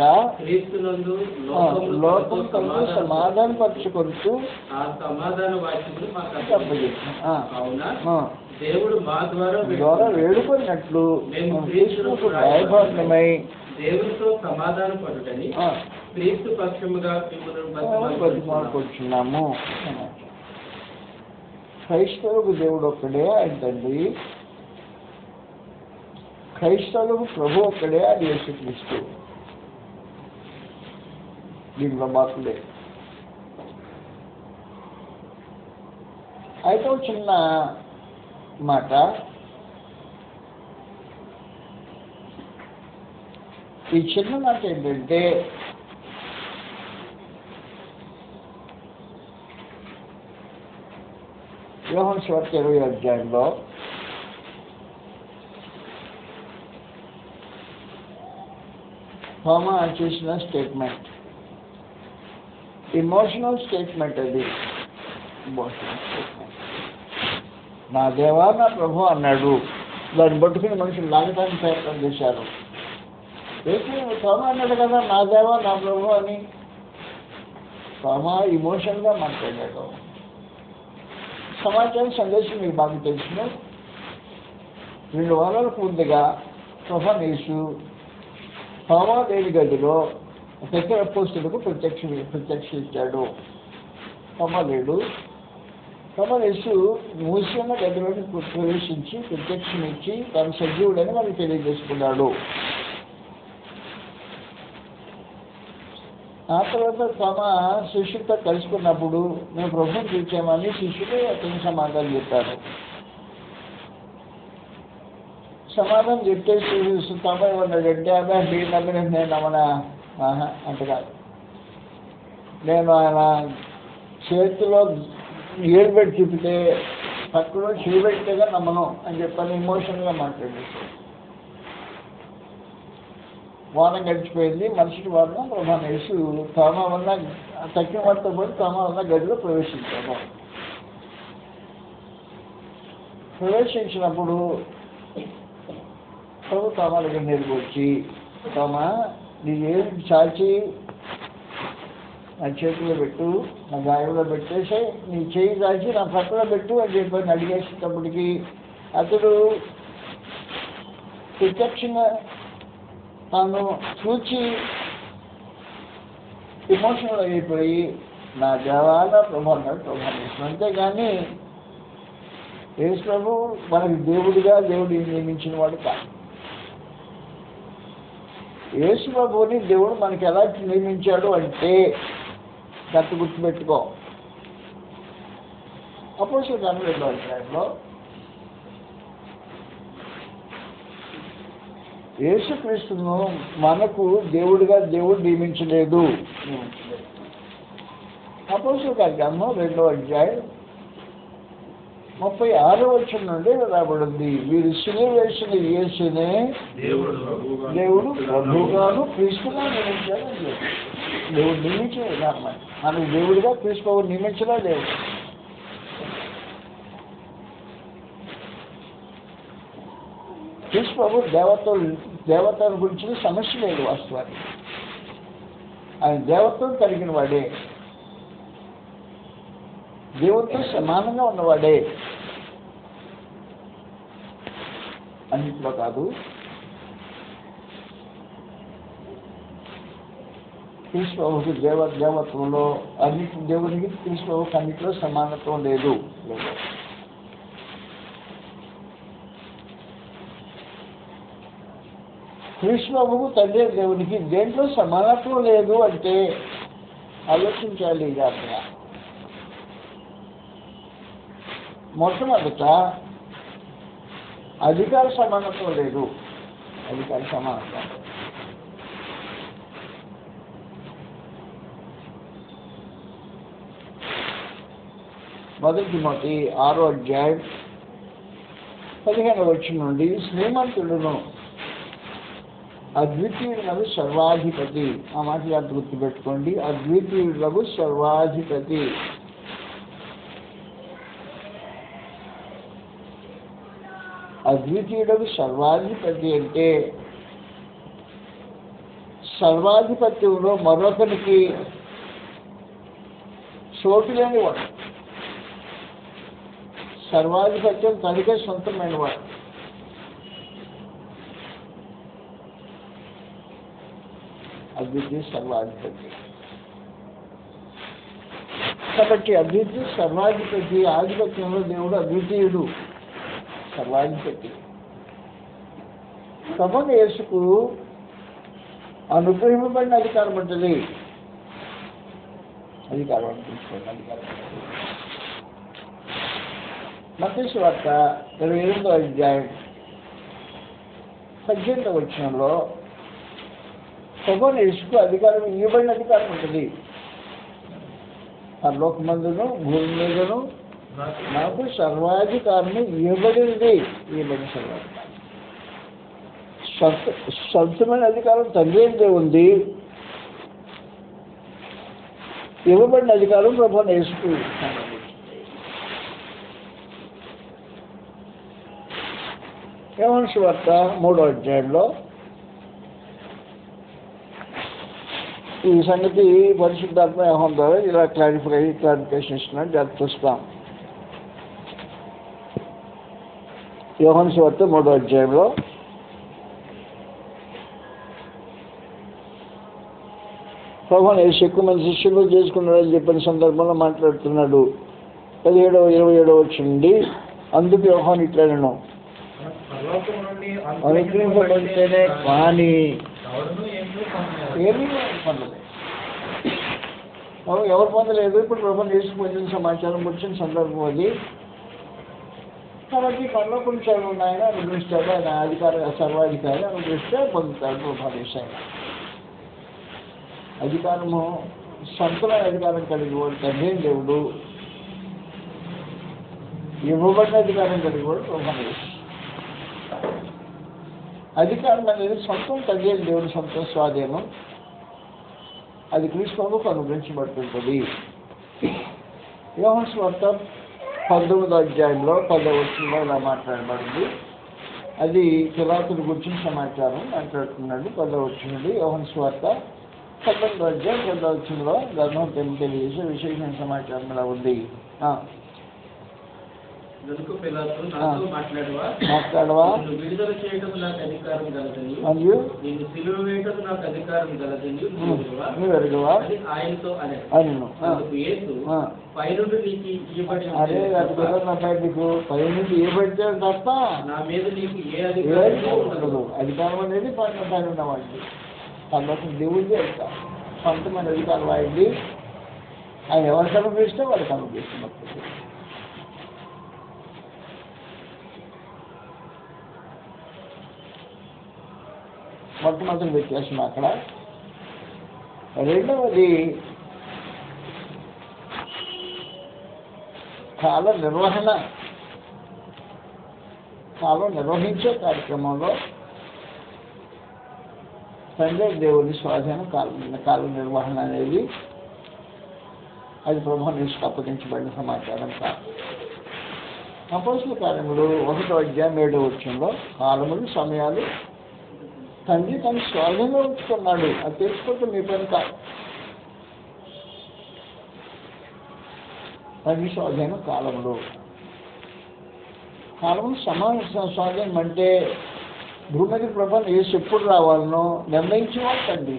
లోకంతో సమాధానపరచుకొంటూ దేవుడు మా ద్వారా వేడుకొన్నట్లు భయభాగ్యమై దేవుడితో సమాధాన పడుటని క్రీస్తు పక్షముగా బతిమాలుకొచ్చున్నాము. క్రైస్తవులకు దేవుడు ఒక్కడే, ఆయన తండ్రి. క్రైస్తవులకు ప్రభు ఒక్కడే, అది యేసుక్రీస్తు. దీంట్లో మార్పులే. అయితే ఒక చిన్న మాట, ఈ చిన్న మాట ఏంటంటే యోహాను సువార్త 20వ అధ్యాయంలో తోమా చేసిన స్టేట్మెంట్, ఇమోషనల్ స్టేట్మెంట్. అది ఇమోషనల్ స్టేట్మెంట్. నా దేవా నా ప్రభు అన్నాడు. దాన్ని పట్టుకుని మనుషులు లాగటానికి ప్రయత్నం చేశారు. తోమా అన్నాడు కదా నా దేవా నా ప్రభు అని. తోమా ఇమోషన్గా మాట్లాడాడు. సమాచారం సందేశం మీకు బాగా తెలుసును. 2 వారాలకు ముందుగా ప్రొఫెసర్ యేసు తోమా లేని గదిలో పెద్ద అపోస్తలుకు ప్రత్యక్షించాడు. తోమా లేడు. తోమా యేసు మూసిన గదిలోకి ప్రవేశించి ప్రత్యక్షమిచ్చి తాను సజీవుడని మనకు తెలియజేసుకున్నాడు. ఆ తర్వాత తమ శిష్యులతో కలుసుకున్నప్పుడు మేము ప్రభుత్వం చూసామని శిష్యులు అతనికి సమాధానం చెప్పారు. సమాధానం చెప్తే తమ ఏమన్నాడంటే అదే మీరు నమ్మిన నేను నమ్మనా అంత కాదు. నేను ఆయన చేతిలో ఏడు పెట్టి చూపితే పక్కలో చేయి పెట్టేగా నమ్మను అని చెప్పని ఎమోషన్గా మాట్లాడేసాడు. వారం గడిచిపోయింది. మనిషికి వారం ప్రభాన యేసు తోమా వల్ల తక్కిన వారితో పాటు తోమా వల్ల గదిలో ప్రవేశించాడు. ప్రవేశించినప్పుడు ప్రభు తోమా దగ్గర నేరుగా వచ్చి, తోమా నీ ఏది చాచి నా చేతిలో పెట్టు, నా గాయంలో పెట్టేసి నీ చేయి దాచి నా పక్కలో పెట్టు అని చెప్పి అడిగేసేటప్పటికి అతడు ప్రత్యక్షంగా తాను చూచి ఎమోషనల్ అయిపోయి నా దేవాల ప్రభు అన్నాడు. ప్రభు చేసిన అంతేగాని యేసు ప్రభు మనకి దేవుడిగా దేవుడిని నియమించిన వాడు కాదు. యేసు ప్రభుని దేవుడు మనకి ఎలా నియమించాడు అంటే గట్టి గుర్తుపెట్టుకో. అపోస్తలుల కార్యాలు 2వ అధ్యాయంలో యేసుక్రీస్తును మనకు దేవుడిగా దేవుడు నియమించలేదు. అపోస్తలుల కార్యాలు 2వ అధ్యాయం 36వ వచనం నుండి రాబడింది. వీరు సిలువ వేసిన యేసునే దేవుడు ప్రభువుగాను క్రీస్తుగా నియమించాడు. దేవుడు నియమించలేదు అన్నమాట. మనకు దేవుడిగా క్రీస్తు ప్రభువు నియమించలే దేవుడు. క్రీస్తు ప్రభు దేవతల గురించి సమస్య లేదు. వాస్తవానికి ఆయన దేవత్వం కలిగిన వాడే, దేవుడితో సమానంగా ఉన్నవాడే. అన్నింటిలో కాదు. క్రీస్తు ప్రభువుకి దేవత్వంలో అన్నింటి దేవునికి క్రీస్తు ప్రభువుకి అన్నింటిలో సమానత్వం లేదు. క్రీస్తు ప్రభువుకు తండ్రి దేవునికి దేంట్లో సమానత్వం లేదు అంటే ఆలోచించాలి. జాగ్రత్తగా మొట్టమొదట అధికార సమానత్వం లేదు. అధికార సమానత్వం మొదటి తిమోతి 6వ అధ్యాయం 15వ వచనం నుండి శ్రీమంతుడును అద్వితీయులకు సర్వాధిపతి. ఆ మాట జాగ్రత్త గుర్తుపెట్టుకోండి. అద్వితీయులకు సర్వాధిపతి. అద్వితీయుడు సర్వాధిపతి అంటే సర్వాధిపత్యంలో మరొకరికి చోటు లేనివాడు. సర్వాధిపత్యం తనకే సొంతమైన వాడు. అద్వితీయ సర్వాధిపతి. కాబట్టి అద్వితీయ సర్వాధిపతి ఆధిపత్యంలో దేవుడు అద్వితీయుడు, సర్వాధిపతి. ప్రభువు యేసుకు అనుగ్రహింపబడిన అధికారం ఉంటుంది. అధికారం అనిపించుకోండి. అధికారం మత్తయి సువార్త 28వ అధ్యాయం 18వ వచనంలో ప్రభువు యేసుకు అధికారం ఇవ్వబడిన అధికారం ఉంటుంది. పరలోకమందును భూమి మీదను నాకు సర్వాధికారం ఇవ్వబడింది. ఇవ్వబడిన సర్వాధికారం సొంతమైన అధికారం తండ్రి ఉంది. ఇవ్వబడిన అధికారం ప్రభువు యేసుకు. యోహాను సువార్త 3వ అధ్యాయంలో ఈ సంగతి పరిశుద్ధాత్మ యోహాను ద్వారా ఇలా క్లారిఫికేషన్ ఇస్తున్నాడు. జాగ్రత్త చూస్తాం. యోహాను సువార్త 3వ అధ్యాయంలో ప్రభువుని యేసు ఎక్కువ మంది శిష్యులు చేసుకున్నాడని చెప్పిన సందర్భంలో మాట్లాడుతున్నాడు. 17వ 27వ వచనండి. అందుకు యోహాను ఇట్లనెను, అనుగ్రహింపబడితేనే కానీ ఏమీ పొందలేదు. ఎవరు పొందలేదు. ఇప్పుడు ప్రభువుని యేసు పొందిన సమాచారం వచ్చిన సందర్భం అది. కాబట్టి పరలోకం ఆయన అనుగ్రహిస్తాడు. ఆయన అధికార సర్వాధికారి అనుగ్రహిస్తే పొందుతాడు ప్రభువుని యేసు. అధికారము సొంతమైన అధికారం కలిగి వాడు తండ్రి దేవుడు, ఇవ్వబడిన అధికారం కలిగి వాడు ప్రభువు. అధికారం అనేది సొంతం తండ్రి దేవుడు సొంతం స్వాధీనం, అది క్రీస్తు ప్రభువుకు అనుగ్రహించబడుతుంటుంది. యోహాను సువార్త 19వ అధ్యాయంలో 10వ వచనంలో ఇలా మాట్లాడబడింది. అది పిలాతుని గురించిన సమాచారం మాట్లాడుతున్నాడు. 10వ వచనం యోహాను సువార్త 19వ అధ్యాయం 10వ వచనంలో గర్భం తెలియజేసే విశేషమైన సమాచారం ఇలా ఉంది. మాట్లాడవా విడుదల చేయడం నాకు అధికారం గలదని, మరియు నేను సిలువ వేయడం నాకు అధికారం గలదని నువ్వు ఎరగవా ఆయనతో అని పైనుండి నీకు ఇవ్వబడి అదే అది కుదరనప్పుడు నీకు పై నుండి ఇవ్వబడితే తప్ప నా మీద నీకు ఏ అధికారం ఉండదు. అధికారం అనేది పైన ఉన్నవాడికి తర్వాత దేవుడిది అధికారం, సొంతమైన అధికారం వాడింది. ఆయన ఎవరికి అనుభవిస్తే వాడికి అనుభవిస్తున్నప్పుడు మొట్టమొదటి వ్యత్యాసం అక్కడ. రెండవది కాల నిర్వహణ. కాలం నిర్వహించే కార్యక్రమంలో తండ్రి దేవుని స్వాధీనం కాల నిర్వహణ అనేది అది ప్రభువు నుంచి అప్పగించబడిన సమాచారం కాదు. అపోస్తలుల కార్యములు 1వ అధ్యాయం 7వ వచనంలో కాలములు సమయాలు తండ్రి తన స్వాధీనంలో ఉంచుకున్నాడు, అది తెలుసుకోవటం మీ పని కాదు. తండ్రి స్వాధీనం కాలములు స్వాధీనం అంటే భూమి మీద ప్రభావం ఏసు ఎప్పుడు రావాలనో నిర్ణయించేవాడు తండ్రి.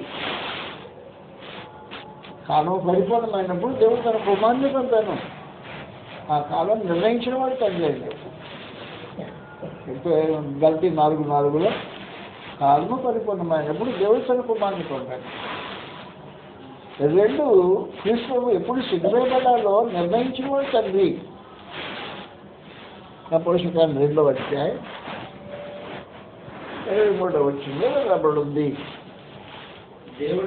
కాలం పరిపూర్ణమైనప్పుడు దేవుడు తన కుమారుని పంపాను, ఆ కాలం నిర్ణయించిన వాడు తండ్రి అండి. గల్తీ 4:4లో కాలము పరిపూర్ణమైనప్పుడు దేవుడు తన కుమారుని పంపాడు. రెండు క్రీస్తు ఎప్పుడు సిద్ధపడాలో నిర్ణయించిన వాడు తండ్రి. అపోస్తలుల కార్యం 2వ అధ్యాయం 23వ వచనంలో రాబడింది. దేవుడు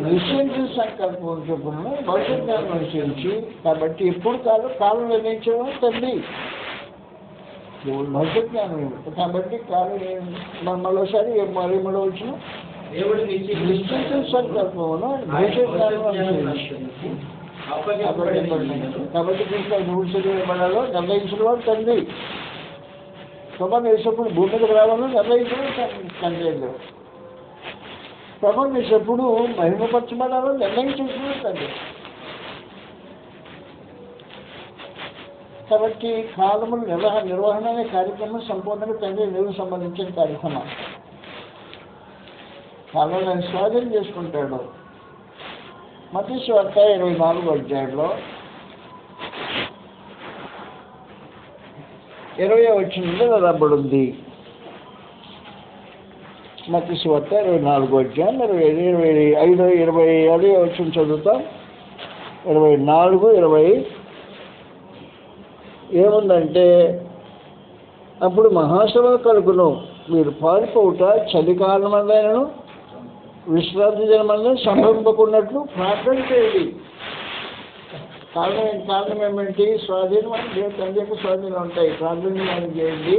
నిశ్చయించిన సంకల్పం చొప్పున భవిష్యత్ జ్ఞానం అనుసరించి, కాబట్టి ఎప్పుడు కాలం నిర్ణయించడం తండ్రి. దేవుడు భవిష్యత్ జ్ఞానం కాబట్టి కాలం మరోసారి 23వ వచనం దేవుడు నిశ్చయించిన సంకల్పమును భవిష్యత్ జ్ఞానం అనుసరించి కాబట్టి కృష్ణ నువ్వు శరీరపడాలో నిర్ణయించిన వాడు తండ్రి. ప్రభావం వేసేప్పుడు భూమి మీదకి రావాలో నిర్ణయించిన తండ్రి. ప్రభావం వేసేప్పుడు మహిమపరచబడాలో నిర్ణయించేసిన తండ్రి. కాబట్టి కాలములు నిర్వహణ అనే కార్యక్రమం సంపూర్ణంగా తండ్రి దేవునికి సంబంధించిన కార్యక్రమం. కాలాన్ని స్వాధీనం చేసుకుంటాడు. మత్తయి సువార్త 24వ అధ్యాయంలో 20వ వచనంలో రాబడింది. మత్తయి సువార్త 24వ అధ్యాయం 25-27వ వచనం చదువుతాం. 24-20 ఏముందంటే, అప్పుడు మహాసభ కలుగును, మీరు పారిపోవుట చలికాలం వల్లైనను విశ్రాంతి దినమన్నా సంభవింపకున్నట్లు ప్రార్థన చేయండి. కారణం ఏమిటి? స్వాధీనం అని దేవుడు తండ్రి యొక్క స్వాధీనం ఉంటాయి. ప్రార్థన చేయండి.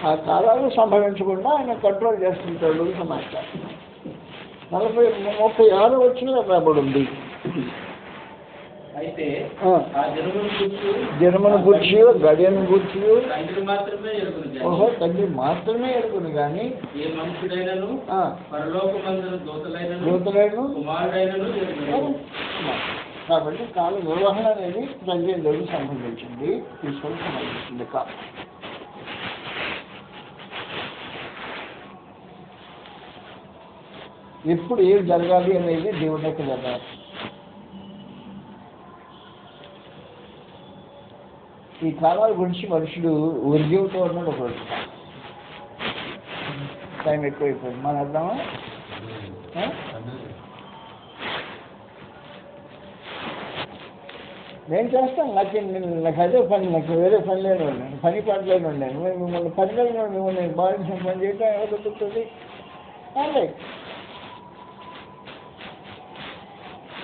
ఆ కాలాలు సంభవించకుండా ఆయన కంట్రోల్ చేస్తుంటాడు. సమాచారం 36వ వచనంలో రాబడింది. అయితే జనమును గుర్చి గడియను గుర్చి ఓహో తండ్రి మాత్రమే ఎరుగును కానీ ఏ మనుషుడైనను పరలోకమందున దూతలైనను కుమారుడైనను కాబట్టి కాల నిర్వహణ అనేది తండ్రి దేవుడికి సంబంధించింది, తీసుకొని సంబంధించింది కాదు. ఎప్పుడు ఏం జరగాలి అనేది దేవుడి యొక్క జరగాలి. ఈ కాలాల గురించి మనుషులు ఉద్యోగంతో ఉన్నాడు. ఒకరోజు టైం ఎక్కువైపోయింది, మనం అర్థమా? నేను చేస్తాను, నాకు అదే పని, నాకు వేరే పని లేని ఉన్నాను, పని పాటలేని ఉన్నాను. మిమ్మల్ని పనిలో మిమ్మల్ని బాధించిన పని చేయటం ఎవరు దొరుకుతుంది?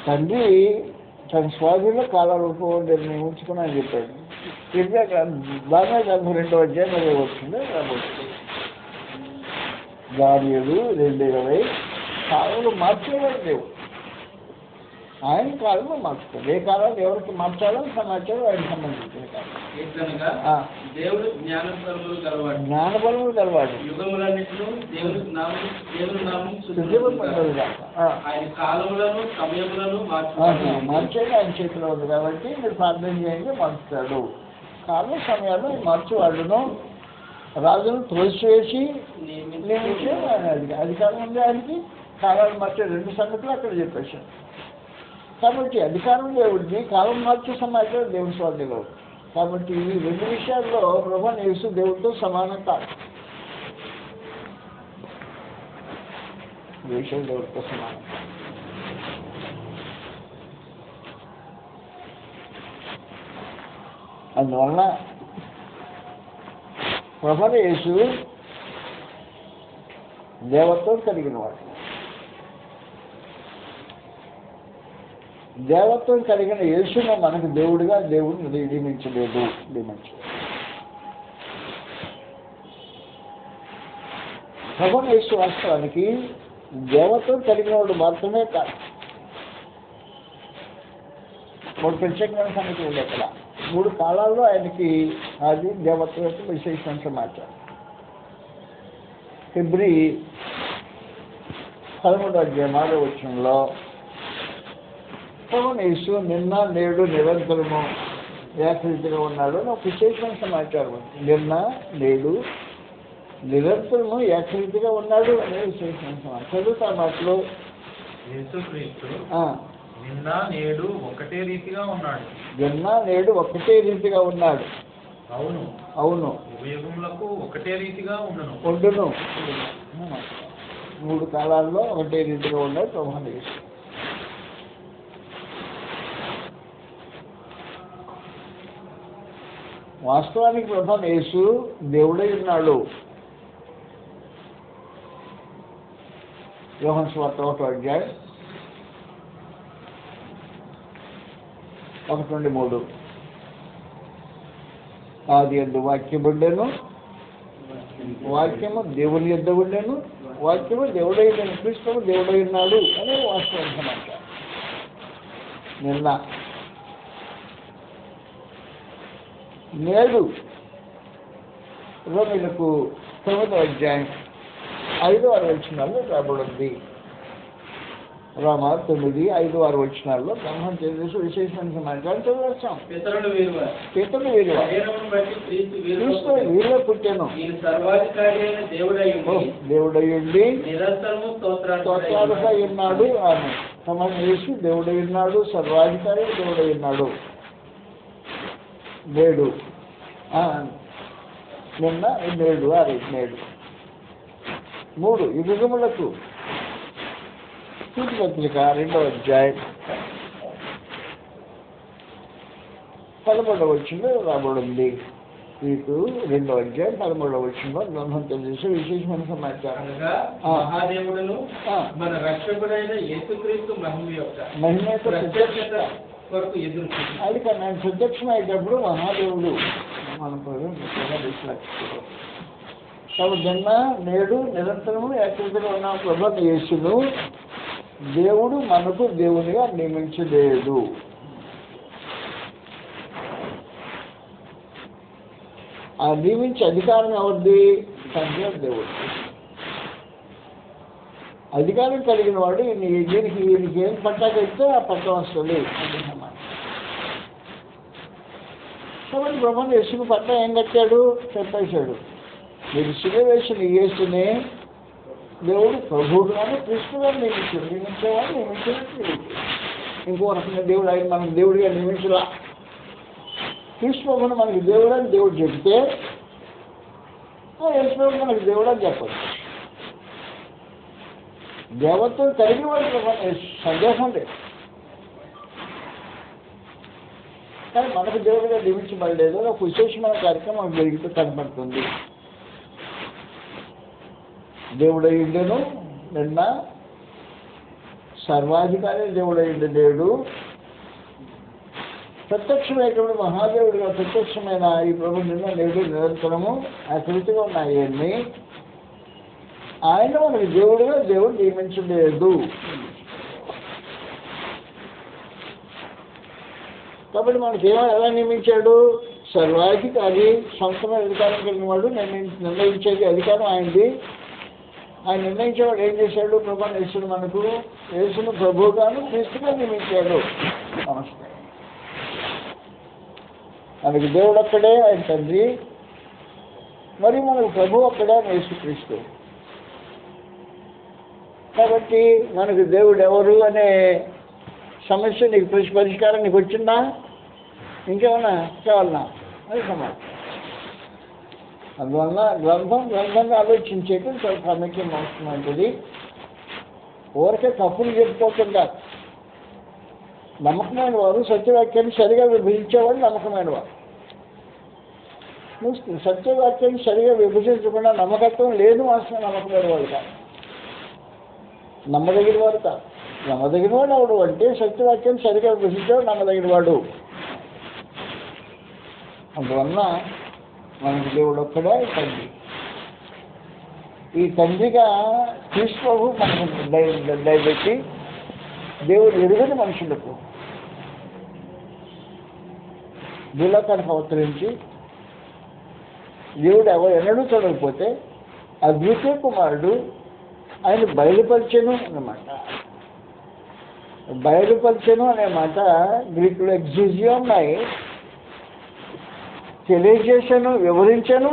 తండ్రి తన స్వాధీనంలో కాలరూపం నిర్ణయించుకుని అని చెప్పాడు. దాని 42వ అధ్యాయం వచ్చింది రాబోతుంది. దానియేలు 2:20 కాలంలో మార్చేవాడు దేవుడు. ఆయన కాలంలో మార్చుతాడు. ఏ కాలంలో ఎవరికి మార్చాలో సమాచారం ఆయనకు సంబంధించిన కాలం. దేవుడు జ్ఞానబలములు గలవాడు యుగములన్నిటిలో దేవుని నామం శుద్ధిపడ్డది కాక ఆయన కాలములను సమయములను మార్చేది ఆయన చేతిలో ఉంది. కాబట్టి మీరు ప్రార్థన చేయండి, మార్చుతాడు. కాలం సమయాల్లో మార్చేవాళ్ళను రాజును త్రోసివేసి నియమించే అధికారం ఉంది ఆయనకి. కాలాలు మార్చే 2 సంగతులు అక్కడ చెప్పేశారు. కాబట్టి అధికారం దేవుడిని, కాలం మార్చే సమాచారం దేవుని స్వాధీనంలో. కాబట్టి ఈ 2 విషయాల్లో ప్రభువైన యేసు దేవుడితో సమానం కాదు. ఈ విషయం దేవుడితో సమానం. అందువలన ప్రభువైన యేసు దేవత్వం కలిగిన వాడు. దేవత్వం కలిగిన యేసును మనకు దేవుడిగా దేవుడు నియమించలేదు. ప్రభువైన యేసు వాస్తవానికి దేవత్వం కలిగిన వాడు మాత్రమే కాదు. 3 ప్రత్యేకమైన సంగతి ఉంది అక్కడ. 3 కాలాల్లో ఆయనకి అది దేవత్వం యొక్క విశేషమైన సమాచారం. ఫిబ్రవరి 13వ అధ్యాయం 6వ వచనంలో ప్రభువైన యేసు నిన్న నేడు నిరంతరము ఏకరీతిగా ఉన్నాడు అని ఒక విశేషమైన సమాచారం. నిన్న నేడు నిరంతరము ఏకరీతిగా ఉన్నాడు అనే విశేషమైన సమాచారం. చదువుతా మాటలో యేసుక్రీస్తు నిన్న నేడు ఒకటే రీతిగా ఉన్నాడు. నిన్న నేడు ఒకటే రీతిగా ఉన్నాడు. అవును యుగములకు ఒకటే రీతిగా ఉండును. 3 కాలాల్లో ఒకటే రీతిగా ఉన్నాడు ప్రభువైన యేసు. వాస్తవానికి ప్రభువైన యేసు దేవుడై ఉన్నాడు. యోహాను సువార్త 1వ అధ్యాయం 1-3 ఆదియందు వాక్యము ఉండెను, వాక్యము దేవుని యొద్ద ఉండెను, వాక్యము దేవుడై ఉండెను. క్రీస్తు దేవుడై ఉన్నాడు అనే వాస్తవం సమాచారం. నిన్న నేడు రోమీయులకు 9వ అధ్యాయం 5-6 వచనాల్లో రాబడింది. రోమా 9:5-6 వచనాల్లో బ్రహ్మం చేసేసి విశేషమైన సమాచారం చదివేస్తాం. పితరులు వీరువారు క్రీస్తు వీరిలో పుట్టాను. దేవుడయ్యుండి స్తోత్రాలుగా ఉన్నాడు. ఆమె సమాన యేసు దేవుడై ఉన్నాడు, సర్వాధికారి దేవుడై ఉన్నాడు. నేడు నిన్న నేడు నేడు 3 యుగములకు తీతు పత్రిక 2వ అధ్యాయం 13వ వచనంలో రాబడింది. తీతు 2వ అధ్యాయం 13వ వచనంలో బ్రహ్మం తెలిసే విశేషమైన సమాచారం. మహాదేవుడును మన రక్షకుడైన యేసుక్రీస్తు మహిమ యొక్క ప్రత్యక్షత కొరకు ఎదురు అది కానీ ఆయన ప్రత్యక్షమయ్యేటప్పుడు మహాదేవుడు మన కాబట్టి నిన్న నేడు నిరంతరము ఏకరీతిగా ఉన్న ప్రభువైన యేసును దేవుడు మనకు దేవునిగా నియమించలేదు. ఆ నియమించే అధికారం ఎవరిది? తండ్రి దేవుడు. అధికారం కలిగిన వాడు ఈయనకి ఏం పట్టాకైతే ఆ పట్టం వస్తుంది. కాబట్టి ప్రభువైన యేసుకు పట్ట ఏం కట్టాడు? చెప్పేశాడు. మీరు సిలువ వేసిన యేసునే దేవుడు ప్రభువుగానే క్రీస్తుగా నియమించేవాడు నియమించినట్టు. ఇంకో రకంగా దేవుడు ఆయన మనకు దేవుడిగా నియమించలా. క్రీస్తు ప్రభువును మనకి దేవుడు అని దేవుడు చెప్తే యేసు ప్రభు మనకి దేవుడు అని చెప్పదు. దేవత్వం కలిగిన వాడు సందేహం లేదు. కానీ మనకు దేవుడిగా నియమించబడలేదు. ఒక విశేషమైన కార్యక్రమం జరిగితే కనబడుతుంది. దేవుడై ఉండెను, నిన్న సర్వాధికారి దేవుడైన దేవుడు ప్రత్యక్షమైనటువంటి మహాదేవుడిగా ప్రత్యక్షమైన ఈ ప్రపంచంలో నేడు నిరంతరము అకృతిగా ఉన్నాయన్ని ఆయన మనకి దేవుడిగా దేవుడు నియమించలేదు. కాబట్టి మనకి ఎలా నియమించాడు? సర్వాధికారి, సొంతమైన అధికారం కలిగిన వాడు, నిర్ణయించేది అధికారం ఆయనది. ఆయన నిర్ణయించేవాడు ఏం చేశాడు? ప్రభువుని యేసును మనకు యేసును ప్రభువుగాను క్రీస్తుగా నియమించాడు. నమస్తే. మనకి దేవుడు ఒక్కడే ఆయన తండ్రి, మరి మనకు ప్రభు ఒక్కడే యేసుక్రీస్తు. కాబట్టి మనకు దేవుడు ఎవరు అనే సమస్య నీకు పరిష్కారం నీకు వచ్చిందా? ఇంకేమన్నా కావాలన్నా అది సమాధానం. అందువల్ల గ్రంథంగా ఆలోచించేది చాలా ప్రాముఖ్యం అవసరమైనది. ఊరికే తప్పులు చెప్పుకోకుండా నమ్మకమైన వారు సత్యవాక్యాన్ని సరిగా విభజించేవాడు నమ్మకమైన వారు. నువ్వు సత్యవాక్యాన్ని సరిగా విభజించకుండా నమ్మకత్వం లేదు మాత్రం నమ్మకమైన వాడు కాదు, నమ్మదగిన వాడు కాదు. నమ్మదగిన వాడు ఎవడు అంటే సత్యవాక్యాన్ని సరిగా విభజించేవాడు నమ్మదగిన వాడు. అందువల్ల మనకి దేవుడు ఒక్కడే తండ్రి. ఈ తండ్రిగా క్రీస్తు మనకు దయపెట్టి దేవుడు ఎరుగని మనుషులకు భూలోకానికి అవతరించి దేవుడు ఎన్నడూ చూడకపోతే అద్వితీయ కుమారుడు ఆయన బయలుపరిచెను అన్నమాట. బయలుపరిచెను అనే మాట గ్రీకులో ఎగ్జిజియో ఉన్నాయి. తెలియజేశాను, వివరించాను.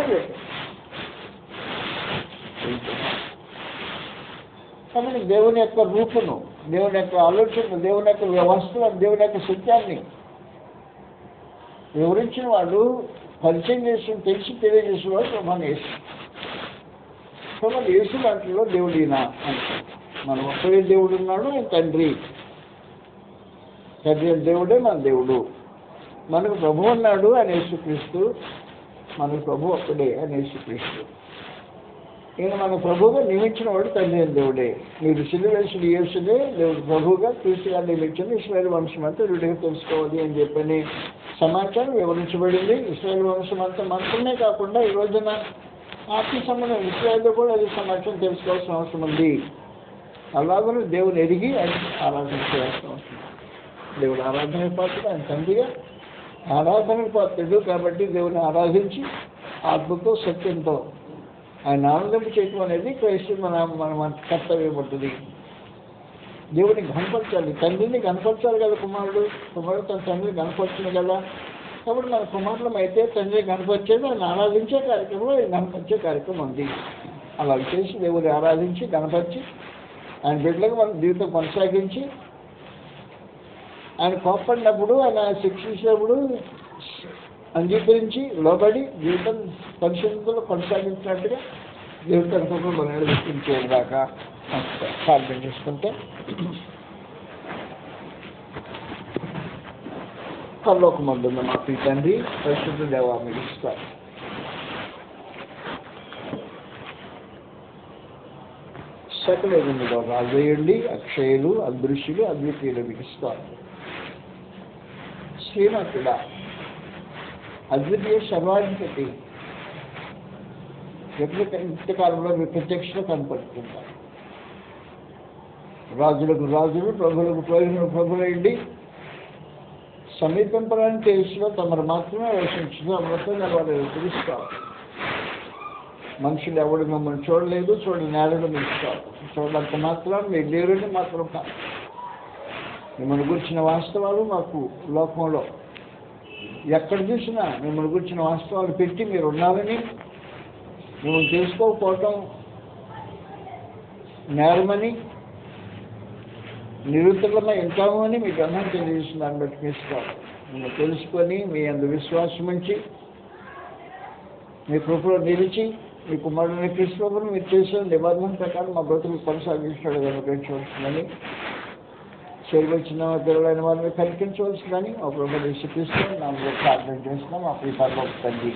కాబట్టి దేవుని యొక్క రూపును, దేవుని యొక్క ఆలోచనను, దేవుని యొక్క వ్యవస్థను, దేవుని యొక్క సత్యాన్ని వివరించిన వాడు, పరిచయం చేసి తెలిసి తెలియజేసిన వాడు ప్రభాని యేసు. ప్రభాని యేసు దాంట్లో దేవుడినా అంటే మనం ఒక్కడే దేవుడు ఉన్నాడు, ఆయన తండ్రి. తండ్రి దేవుడే మన దేవుడు. మనకు ప్రభు అన్నాడు అని యేసుక్రీస్తు. మనకు ప్రభు ఒక్కడే అని యేసుక్రీస్తు. ఈయన మన ప్రభువుగా నియమించిన వాడు తండ్రి అని దేవుడే. మీరు సిలువేసుడు యేసుడే దేవుడు ప్రభువుగా క్రీస్తుగా నియమించింది. ఇశ్రాయేలు వంశం అంతా వీడిగా తెలుసుకోవాలి అని చెప్పని సమాచారం వివరించబడింది. ఇశ్రాయేలు వంశం అంతా మనసునే కాకుండా ఈ రోజున ఆత్మ సంబంధం ఇశ్రాయేల్లో కూడా అది సమాచారం తెలుసుకోవాల్సిన అవసరం ఉంది. అలాగనే దేవుని ఎరిగి ఆయన ఆరాధన చేయాల్సిన అవసరం. దేవుడు ఆరాధన పాత్రుడు, ఆయన తండ్రిగా ఆరాధన పాత్రుడు. కాబట్టి దేవుని ఆరాధించి ఆత్మతో సత్యంతో ఆయన ఆనందింపు చేయటం అనేది క్రైస్తవ మన కర్తవ్యం ఉంటుంది. దేవుడిని కనపరచాలి, తండ్రిని కనపరచాలి కదా కుమారుడు. కుమారుడు తన తండ్రిని కనపరచును కదా. కాబట్టి మన కుమారులం అయితే తండ్రిని కనపరిచేది ఆయన ఆరాధించే కార్యక్రమంలో ఆయన కనపరిచే కార్యక్రమం ఉంది. అలా చేసి దేవుడిని ఆరాధించి కనపరిచి ఆయన బిడ్డలకు మన జీవితం కొనసాగించి ఆయన కోప్పడినప్పుడు, ఆయన శిక్షించినప్పుడు అంగీకరించి లోబడి జీవితం పరిశుద్ధతలో కొనసాగించినట్టుగా దేవుడి తరఫున మనం నడిపించేదాకా ప్రార్థన చేసుకుంటే పరలోకమందున్న మా ప్రియ తండ్రి పరిశుద్ధ దేవా మీకు ఇస్తారు. సకలములో రాజేయండి, అక్షయులు, అదృశ్యులు, అద్వితీయులు మీకు ఇస్తారు. శ్రీమంతుడా, అద్వితీయ సర్వాధిపతి, ఇంతకాలంలో మీ ప్రత్యక్షలో కనపడుతుంటారు. రాజులకు రాజులు, ప్రభులకు ప్రభులైండి, సమీపింపరాని తెలుసులో తమరు మాత్రమే వేషించు అమృతంగా వాళ్ళు తెలుస్తారు. మనుషులు ఎవడు మిమ్మల్ని చూడలేదు, నేరడు మీకు కాదు. చూడంత మాత్రం మీ దేవుడిని మాత్రం కాదు. మిమ్మల్ని గురించిన వాస్తవాలు మాకు లోకంలో ఎక్కడ చూసినా మిమ్మల్ని గురించిన వాస్తవాలు పెట్టి మీరు ఉన్నారని, మిమ్మల్ని తెలుసుకోకపోవటం నేరమని, నిరుత్తరమై ఉంటాము అని మీకు అన్నం తెలియజేసిన దాన్ని బట్టి తీసుకోవాలి. మిమ్మల్ని తెలుసుకొని మీ అందు విశ్వాసం ఉంచి మీ కృపలో నిలిచి మీ కుమారుని క్రీస్తుని మీరు చేసిన నిబంధన ప్రకారం మా బ్రతుకు కొనసాగించినాడు కనుకరించవలసిందని, చేరువచ్చిన పిల్లలైన వారిని కనిపించవలసిందని మా ప్రభుత్వ క్రీస్తు నామములో ప్రార్థన చేస్తున్నాం. మా ప్రియ పరలోక తండ్రి.